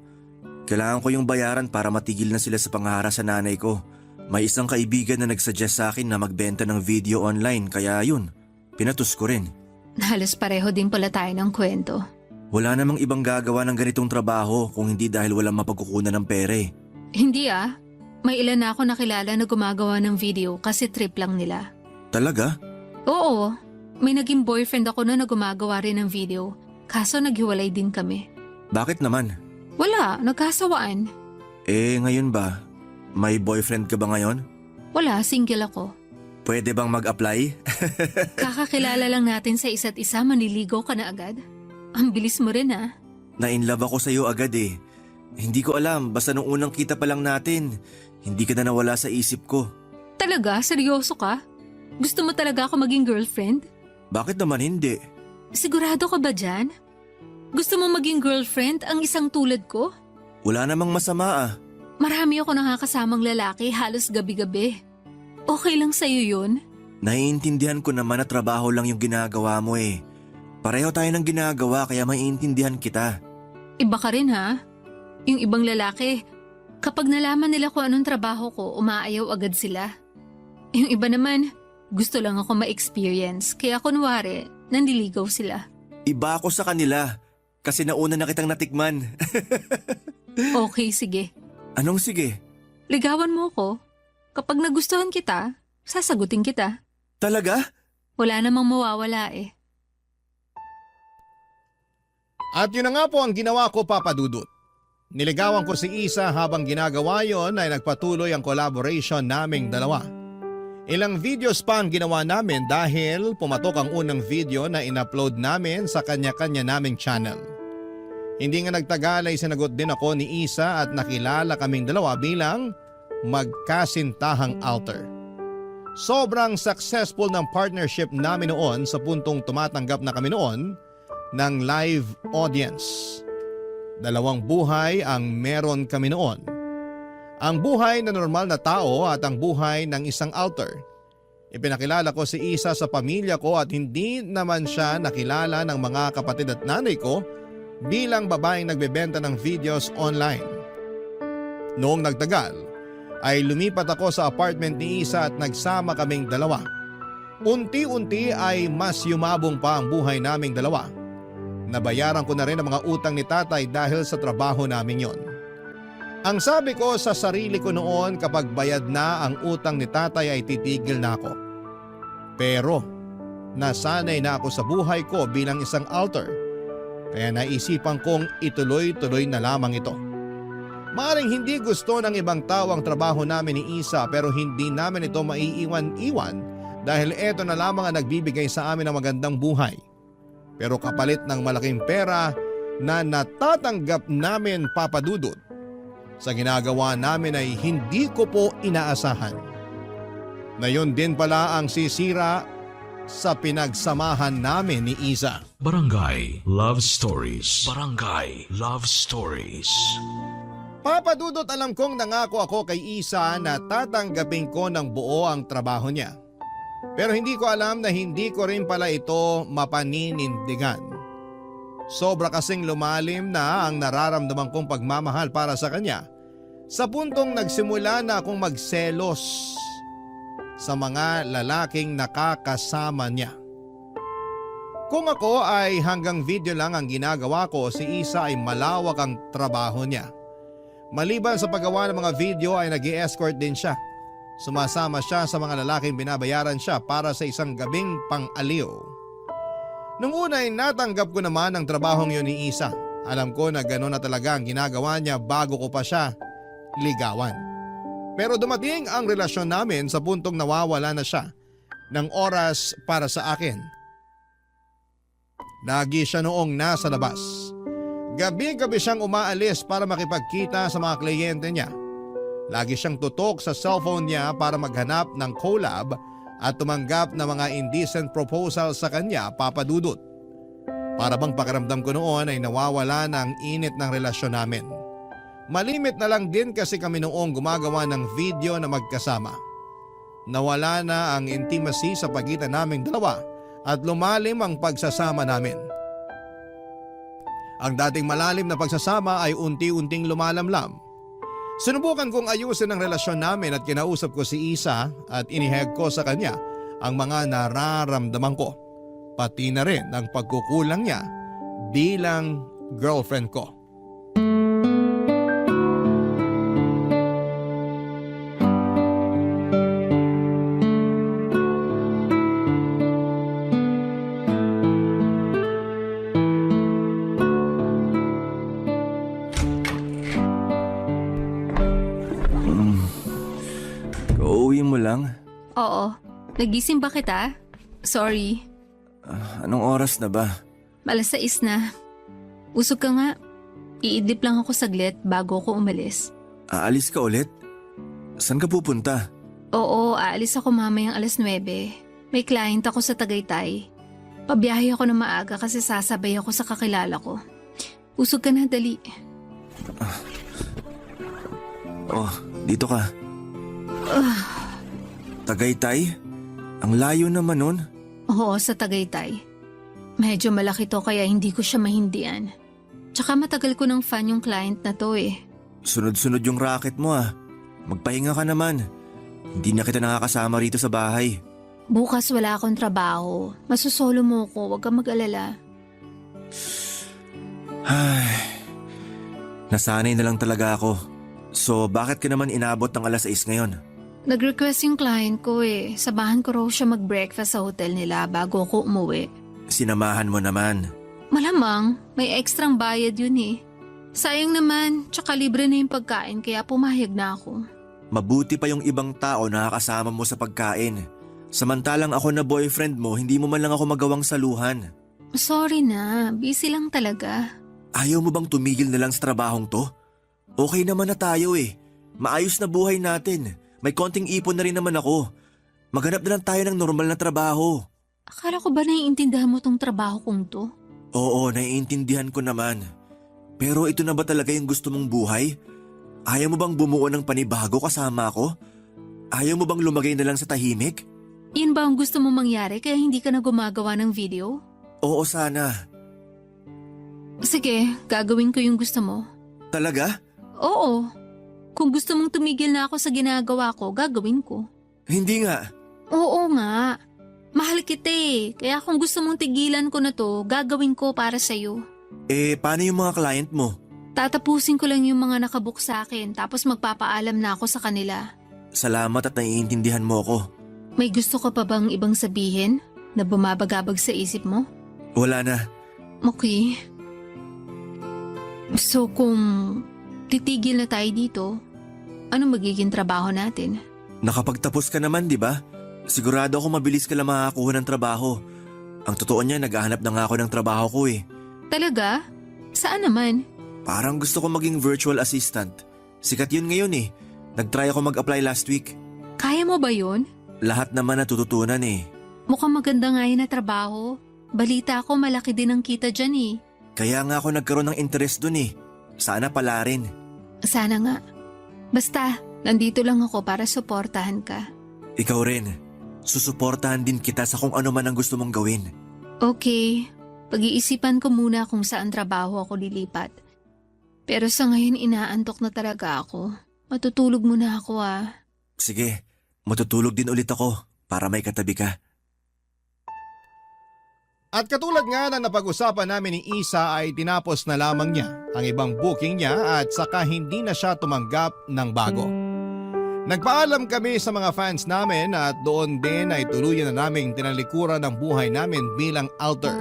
S7: Kailangan ko yung bayaran para matigil na sila sa panghara sa nanay ko. May isang kaibigan na nagsuggest sa akin na magbenta ng video online kaya yun, pinatus ko rin.
S9: Halos pareho din pala tayo ng kwento.
S7: Wala namang ibang gagawa ng ganitong trabaho kung hindi dahil walang mapagkukunan ng pere.
S9: Hindi ah, may ilan na ako nakilala na gumagawa ng video kasi trip lang nila.
S7: Talaga?
S9: Oo, may naging boyfriend ako na gumagawa rin ng video, kaso naghiwalay din kami.
S7: Bakit naman?
S9: Wala, nagkasawaan.
S7: Ngayon ba? May boyfriend ka ba ngayon?
S9: Wala, single ako.
S7: Pwede bang mag-apply?
S9: Kakakilala lang natin sa isa't isa, manliligaw ka na agad. Ang bilis mo rin ah.
S7: Na-inlove ako sa'yo agad eh. Hindi ko alam, basta nung unang kita pa lang natin, hindi ka na nawala sa isip ko.
S9: Talaga? Seryoso ka? Gusto mo talaga ako maging girlfriend?
S7: Bakit naman hindi?
S9: Sigurado ka ba dyan? Gusto mo maging girlfriend ang isang tulad ko?
S7: Wala namang masama ah.
S9: Marami ako nakakasamang lalaki halos gabi-gabi. Okay lang sa'yo yun?
S7: Naiintindihan ko naman na trabaho lang yung ginagawa mo eh. Pareho tayo ng ginagawa kaya maiintindihan kita.
S9: Iba ka rin ha? Yung ibang lalaki, kapag nalaman nila kung anong trabaho ko, umaayaw agad sila. Yung iba naman, gusto lang ako ma-experience, kaya kunwari, nandiligaw sila.
S7: Iba ako sa kanila kasi nauna na kitang natikman.
S9: Okay, sige.
S7: Anong sige?
S9: Ligawan mo ko. Kapag nagustuhan kita, sasagutin kita.
S7: Talaga?
S9: Wala namang mawawala eh.
S1: At yun na nga po ang ginawa ko, Papa Dudut. Niligawan ko si Isa habang ginagawa yon ay nagpatuloy ang collaboration naming dalawa. Ilang videos pa ang ginawa namin dahil pumatok ang unang video na in-upload namin sa kanya-kanya naming channel. Hindi nga nagtagal ay sinagot din ako ni Isa at nakilala kaming dalawa bilang magkasintahang alter. Sobrang successful ng partnership namin noon sa puntong tumatanggap na kami noon ng live audience. 2 buhay ang meron kami noon. Ang buhay na normal na tao at ang buhay ng isang alter. Ipinakilala ko si Isa sa pamilya ko at hindi naman siya nakilala ng mga kapatid at nanay ko bilang babaeng nagbebenta ng videos online. Noong nagtagal, ay lumipat ako sa apartment ni Isa at nagsama kaming dalawa. Unti-unti ay mas yumabong pa ang buhay naming dalawa. Nabayaran ko na rin ang mga utang ni tatay dahil sa trabaho namin yon. Ang sabi ko sa sarili ko noon, kapag bayad na ang utang ni tatay ay titigil na ako. Pero nasanay na ako sa buhay ko bilang isang alter, kaya naisipan kong ituloy-tuloy na lamang ito. Maaring hindi gusto ng ibang tao ang trabaho namin ni Isa pero hindi namin ito maiiwan-iwan dahil ito na lamang ang nagbibigay sa amin ng magandang buhay. Pero kapalit ng malaking pera na natatanggap namin, Papa Dudut, sa ginagawa namin ay hindi ko po inaasahan. Na yun din pala ang sisira sa pinagsamahan namin ni Isa.
S8: Barangay Love Stories. Barangay Love Stories.
S1: Papa Dudut, alam kong nangako ako kay Isa na tatanggapin ko ng buo ang trabaho niya. Pero hindi ko alam na hindi ko rin pala ito mapaninindigan. Sobra kasing lumalim na ang nararamdaman kong pagmamahal para sa kanya sa puntong nagsimula na akong magselos sa mga lalaking nakakasama niya. Kung ako ay hanggang video lang ang ginagawa ko, si Isa ay malawak ang trabaho niya. Maliban sa paggawa ng mga video ay nag-i-escort din siya. Sumasama siya sa mga lalaking binabayaran siya para sa isang gabing pang-aliw. Nung una ay natanggap ko naman ang trabahong yun ni Isa. Alam ko na gano'n na talaga ang ginagawa niya bago ko pa siya ligawan. Pero dumating ang relasyon namin sa puntong nawawala na siya ng oras para sa akin. Lagi siya noong nasa labas. Gabi-gabi siyang umaalis para makipagkita sa mga kliyente niya. Lagi siyang tutok sa cellphone niya para maghanap ng collab at tumanggap ng mga indecent proposal sa kanya, Papa Dudut. Para bang pakiramdam ko noon ay nawawala na ang init ng relasyon namin. Malimit na lang din kasi kami noong gumagawa ng video na magkasama. Nawala na ang intimacy sa pagitan naming dalawa at lumalim ang pagsasama namin. Ang dating malalim na pagsasama ay unti-unting lumalamlam. Sinubukan kong ayusin ang relasyon namin at kinausap ko si Isa at iniheg ko sa kanya ang mga nararamdaman ko. Pati na rin ang pagkukulang niya bilang girlfriend ko.
S7: Uuwi mo lang?
S9: Oo. Nagising ba kita? Sorry.
S7: Anong oras na ba?
S9: Alas 6 na. Usog ka nga. Iidlip lang ako saglit bago ako umalis.
S7: Aalis ka ulit? Saan ka pupunta?
S9: Oo, aalis ako mamayang alas 9. May client ako sa Tagaytay. Pabiyahe ako na maaga kasi sasabay ako sa kakilala ko. Usog ka na, dali.
S7: Oh, dito ka. Tagaytay? Ang layo naman nun.
S9: Oo, sa Tagaytay. Medyo malaki to kaya hindi ko siya mahindian. Tsaka matagal ko ng fan yung client na to eh.
S7: Sunod-sunod yung racket mo ah. Magpahinga ka naman. Hindi na kita nakakasama rito sa bahay.
S9: Bukas wala akong trabaho. Masusolo mo ko, huwag kang mag-alala.
S7: Ay, nasanay na lang talaga ako. So bakit ka naman inabot ng alas 6 ngayon?
S9: Nag-request yung client ko eh. Sabahan ko raw siya mag-breakfast sa hotel nila bago ako umuwi.
S7: Sinamahan mo naman.
S9: Malamang, may ekstrang bayad yun eh. Sayang naman, tsaka libre na yung pagkain kaya pumayag na ako.
S7: Mabuti pa yung ibang tao na kasama mo sa pagkain. Samantalang ako na boyfriend mo, hindi mo man lang ako magawang saluhan.
S9: Sorry na, busy lang talaga.
S7: Ayaw mo bang tumigil na lang sa trabahong to? Okay naman na tayo eh. Maayos na buhay natin. May konting ipon na rin naman ako. Maghanap na lang tayo ng normal na trabaho.
S9: Akala ko ba naiintindihan mo tong trabaho kong to?
S7: Oo, naiintindihan ko naman. Pero ito na ba talaga yung gusto mong buhay? Ayaw mo bang bumuo ng panibago kasama ko? Ayaw mo bang lumagay na lang sa tahimik?
S9: Yun ba ang gusto mong mangyari kaya hindi ka na gumagawa ng video?
S7: Oo, sana.
S9: Sige, gagawin ko yung gusto mo.
S7: Talaga?
S9: Oo. Kung gusto mong tumigil na ako sa ginagawa ko, gagawin ko.
S7: Hindi nga.
S9: Oo nga. Mahal kita eh. Kaya kung gusto mong tigilan ko na to, gagawin ko para sa'yo.
S7: Paano yung mga client mo?
S9: Tatapusin ko lang yung mga nakabook sa akin tapos magpapaalam na ako sa kanila.
S7: Salamat at naiintindihan mo ako.
S9: May gusto ka pa bang ibang sabihin na bumabagabag sa isip mo?
S7: Wala na.
S9: Okay. So kung titigil na tayo dito, ano magiging trabaho natin?
S7: Nakapagtapos ka naman, di ba? Sigurado ako mabilis ka lang makakakuha ng trabaho. Ang totoo niya, naghahanap na nga ako ng trabaho ko eh.
S9: Talaga? Saan naman?
S7: Parang gusto ko maging virtual assistant. Sikat yun ngayon eh. Nag-try ako mag-apply last week.
S9: Kaya mo ba yun?
S7: Lahat naman natututunan eh.
S9: Mukhang maganda nga yun na trabaho. Balita ko malaki din ang kita dyan eh.
S7: Kaya nga ako nagkaroon ng interest dun eh. Sana pala rin.
S9: Sana nga. Basta, nandito lang ako para suportahan ka.
S7: Ikaw rin. Susuportahan din kita sa kung ano man ang gusto mong gawin.
S9: Okay, pag-iisipan ko muna kung saan trabaho ako lilipat. Pero sa ngayon inaantok na talaga ako. Matutulog muna ako ah.
S7: Sige, matutulog din ulit ako para may katabi ka.
S1: At katulad nga na napag-usapan namin ni Isa ay tinapos na lamang niya ang ibang booking niya at saka hindi na siya tumanggap ng bago. Nagpaalam kami sa mga fans namin at doon din ay tuluyan na naming tinalikuran ang buhay namin bilang alter.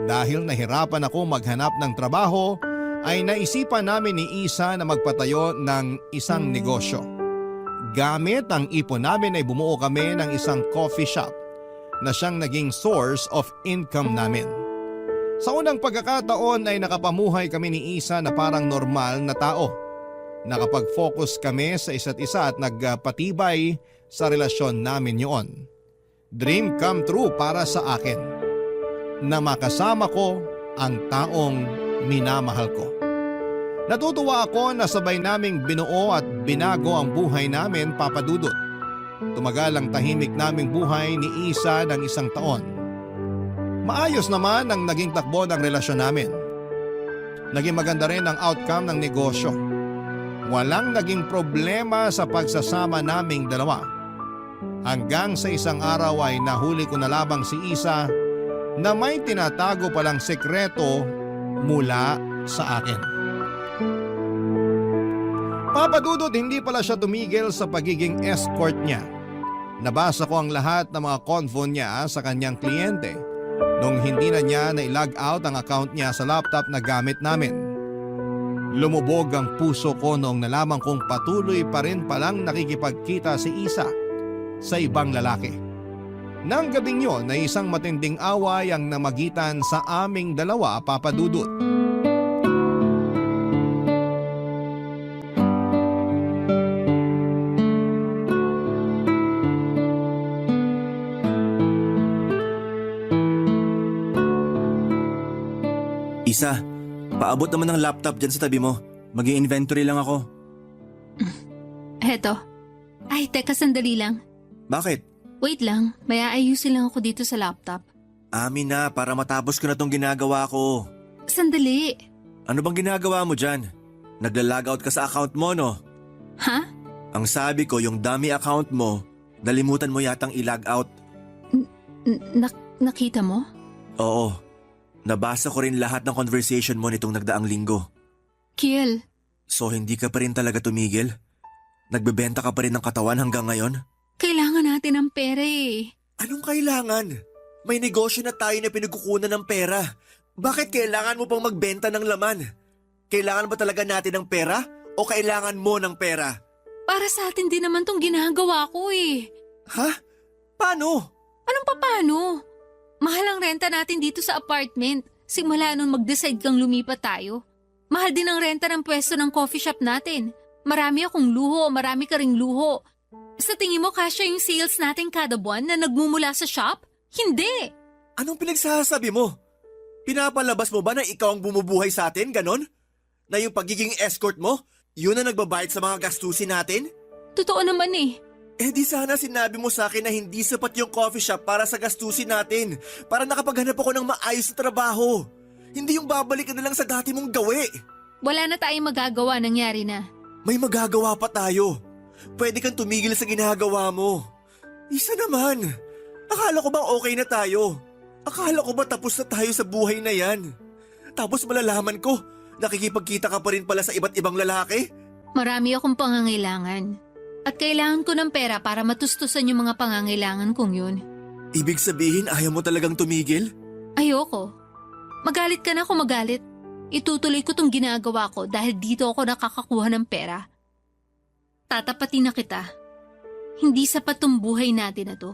S1: Dahil nahirapan ako maghanap ng trabaho ay naisipan namin ni Isa na magpatayo ng isang negosyo. Gamit ang ipon namin ay bumuo kami ng isang coffee shop na siyang naging source of income namin. Sa unang pagkakataon ay nakapamuhay kami ni Isa na parang normal na tao. Nakapag-focus kami sa isa't isa at nagpatibay sa relasyon namin yun. Dream come true para sa akin na makasama ko ang taong minamahal ko. Natutuwa ako na sabay naming binuo at binago ang buhay namin, Papa Dudut. Tumagal ang tahimik naming buhay ni Isa ng 1 taon. Maayos naman ang naging takbo ng relasyon namin. Naging maganda rin ang outcome ng negosyo. Walang naging problema sa pagsasama naming dalawa. Hanggang sa isang araw ay nahuli ko na labang si Isa na may tinatago palang sekreto mula sa akin. Papa Dudut, hindi pala siya tumigil sa pagiging escort niya. Nabasa ko ang lahat ng mga convo niya sa kanyang kliyente nung hindi na niya na-log out ang account niya sa laptop na gamit namin. Lumubog ang puso ko noong nalaman kong patuloy pa rin palang nakikipagkita si Isa sa ibang lalaki. Nang gabing yon ay isang matinding away ang namagitan sa aming dalawa, Papa Dudut.
S7: Isa, paabot naman ng laptop dyan sa tabi mo. Mag-i-inventory lang ako.
S9: Heto. Ay, teka sandali lang.
S7: Bakit?
S9: Wait lang, may aayusin lang ako dito sa laptop.
S7: Amin na, para matapos ko na tong ginagawa ko.
S9: Sandali.
S7: Ano bang ginagawa mo dyan? Nagla-logout ka sa account mo, no?
S9: Ha?
S7: Ang sabi ko, yung dummy account mo, nalimutan mo yatang i-logout.
S9: Nakita mo?
S7: Oo. Nabasa ko rin lahat ng conversation mo nitong nagdaang linggo.
S9: Kiel.
S7: So hindi ka pa rin talaga tumigil? Nagbebenta ka pa rin ng katawan hanggang ngayon?
S9: Kailangan natin ng pera eh.
S7: Anong kailangan? May negosyo na tayo na pinagkukunan ng pera. Bakit kailangan mo pang magbenta ng laman? Kailangan ba talaga natin ng pera o kailangan mo ng pera?
S9: Para sa atin din naman tong ginagawa ko eh.
S7: Ha? Paano?
S9: Anong paano? Mahal ang renta natin dito sa apartment. Simula nung mag-decide kang lumipat tayo. Mahal din ang renta ng pwesto ng coffee shop natin. Marami akong luho, marami ka ring luho. Sa tingin mo kasya yung sales natin kada buwan na nagmumula sa shop? Hindi!
S7: Anong pinagsasabi mo? Pinapalabas mo ba na ikaw ang bumubuhay sa atin, ganon? Na yung pagiging escort mo, yun ang nagbabayad sa mga gastusin natin?
S9: Totoo naman eh.
S7: Eh di sana sinabi mo sa akin na hindi sapat yung coffee shop para sa gastusin natin. Para nakapaghanap ako ng maayos na trabaho. Hindi yung babalik ka na lang sa dati mong gawi.
S9: Wala na tayong magagawa, nangyari na.
S7: May magagawa pa tayo. Pwede kang tumigil sa ginagawa mo. Isa naman. Akala ko bang okay na tayo? Akala ko ba tapos na tayo sa buhay na yan? Tapos malalaman ko, nakikipagkita ka pa rin pala sa iba't ibang lalaki?
S9: Marami akong pangangailangan. At kailangan ko ng pera para matustusan yung mga pangangailangan kong yun.
S7: Ibig sabihin ayaw mo talagang tumigil?
S9: Ayoko. Magalit ka na kung magalit. Itutuloy ko tong ginagawa ko dahil dito ako nakakakuha ng pera. Tatapatin na kita. Hindi sapat tong buhay natin na to.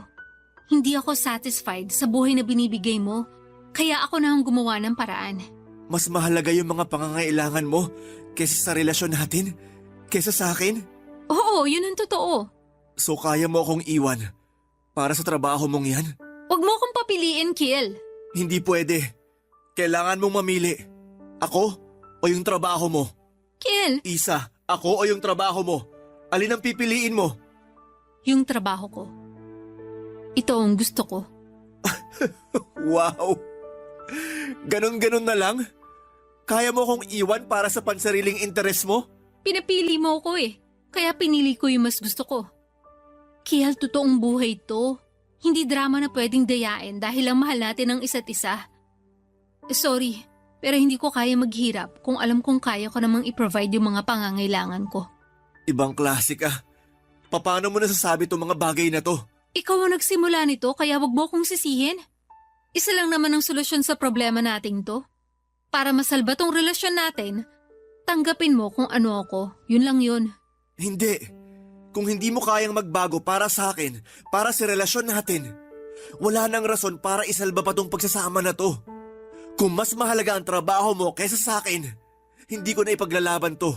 S9: Hindi ako satisfied sa buhay na binibigay mo, kaya ako na ang gumawa ng paraan.
S7: Mas mahalaga yung mga pangangailangan mo kaysa sa relasyon natin? Kaysa sa akin?
S9: Oo, yun ang totoo.
S7: So kaya mo akong iwan para sa trabaho mong yan?
S9: Huwag mo akong papiliin, Kiel.
S7: Hindi pwede. Kailangan mong mamili. Ako o yung trabaho mo?
S9: Kiel,
S7: Isa, ako o yung trabaho mo? Alin ang pipiliin mo?
S9: yung trabaho ko. Ito ang gusto ko.
S7: Wow! Ganon-ganon na lang? Kaya mo akong iwan para sa pansariling interes mo?
S9: Pinapili mo ko eh. Kaya pinili ko yung mas gusto ko. Kiel, totoong buhay to. Hindi drama na pwedeng dayain dahil lang mahal natin ang isa't isa. Sorry, pero hindi ko kaya maghirap kung alam kong kaya ko namang i-provide yung mga pangangailangan ko.
S7: Ibang klase ka. Paano mo nasasabi itong mga bagay na to?
S9: Ikaw ang nagsimula nito kaya wag mo kong sisihin. Isa lang naman ang solusyon sa problema nating to. Para masalba tong relasyon natin, tanggapin mo kung ano ako. Yun lang yun.
S7: Hindi. Kung hindi mo kayang magbago para sa akin, para sa relasyon natin, wala nang rason para isalba pa tong pagsasama na to. Kung mas mahalaga ang trabaho mo kaysa sa akin, hindi ko na ipaglalaban to.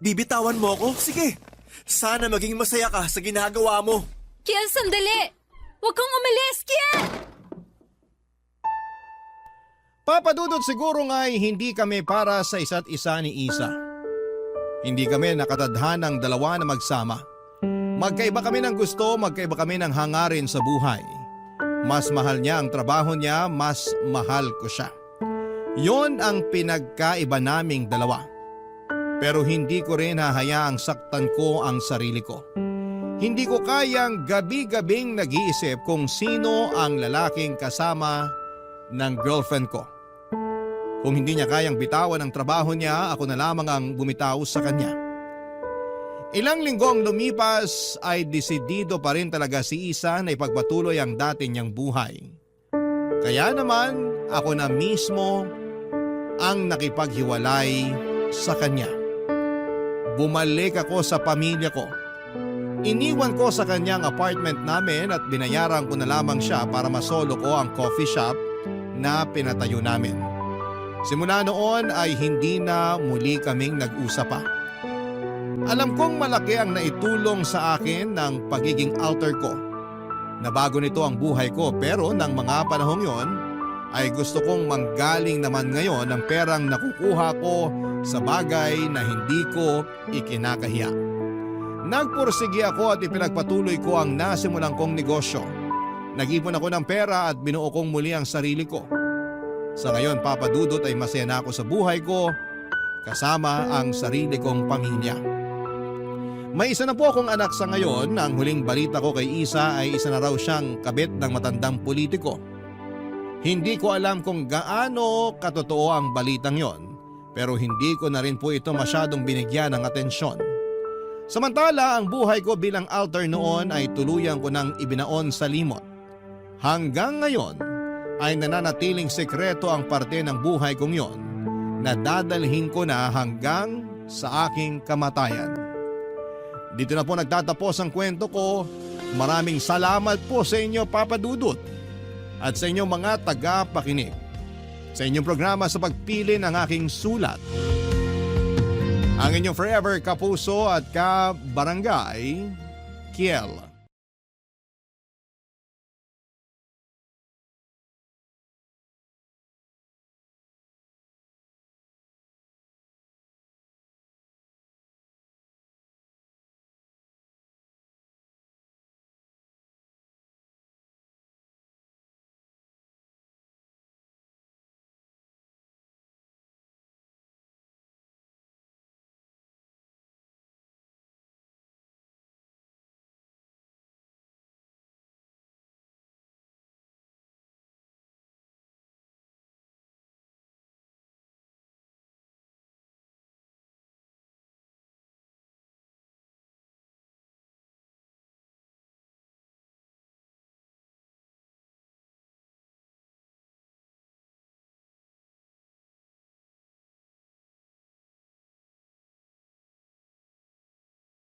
S7: Bibitawan mo ako? Sige. Sana maging masaya ka sa ginagawa mo.
S9: Kiel, sandali! Huwag kang umalis, Kiel!
S1: Papa Dudut, siguro nga'y hindi kami para sa isa't isa ni Isa. Hindi kami nakatadhanang dalawa na magsama. Magkaiba kami ng gusto, magkaiba kami ng hangarin sa buhay. Mas mahal niya ang trabaho niya, mas mahal ko siya. Yon ang pinagkaiba naming dalawa. Pero hindi ko rin hahayaang saktan ko ang sarili ko. Hindi ko kayang gabi-gabing nag-iisip kung sino ang lalaking kasama ng girlfriend ko. Kung hindi niya kayang bitawan ang trabaho niya, ako na lamang ang bumitaw sa kanya. Ilang linggo ang lumipas ay desidido pa rin talaga si Isa na ipagpatuloy ang dati niyang buhay. Kaya naman ako na mismo ang nakipaghiwalay sa kanya. Bumalik ako sa pamilya ko. Iniwan ko sa kanyang apartment namin at binayaran ko na lamang siya para masolo ko ang coffee shop na pinatayo namin. Simula noon ay hindi na muli kaming nag-usap pa. Alam kong malaki ang naitulong sa akin ng pagiging alter ko. Nabago nito ang buhay ko pero ng mga panahong yon ay gusto kong manggaling naman ngayon ang perang nakukuha ko sa bagay na hindi ko ikinakahiya. Nagpursigi ako at ipinagpatuloy ko ang nasimulan kong negosyo. Nag-ipon ako ng pera at binuo kong muli ang sarili ko. Sa ngayon, Papa Dudut, ay masaya na ako sa buhay ko kasama ang sarili kong pamilya. May isa na po akong anak sa ngayon. Ang huling balita ko kay Isa ay isa na raw siyang kabit ng matandang politiko. Hindi ko alam kung gaano katotoo ang balitang yon, pero hindi ko na rin po ito masyadong binigyan ng atensyon. Samantala, ang buhay ko bilang alter noon ay tuluyan ko nang ibinaon sa limot. Hanggang ngayon ay nananatiling sekreto ang parte ng buhay kong yon na dadalhin ko na hanggang sa aking kamatayan. Dito na po nagtatapos ang kwento ko. Maraming salamat po sa inyo, Papa Dudut, at sa inyong mga tagapakinig sa inyong programa sa pagpili ng aking sulat. Ang inyong forever kapuso at kabarangay, Kiel.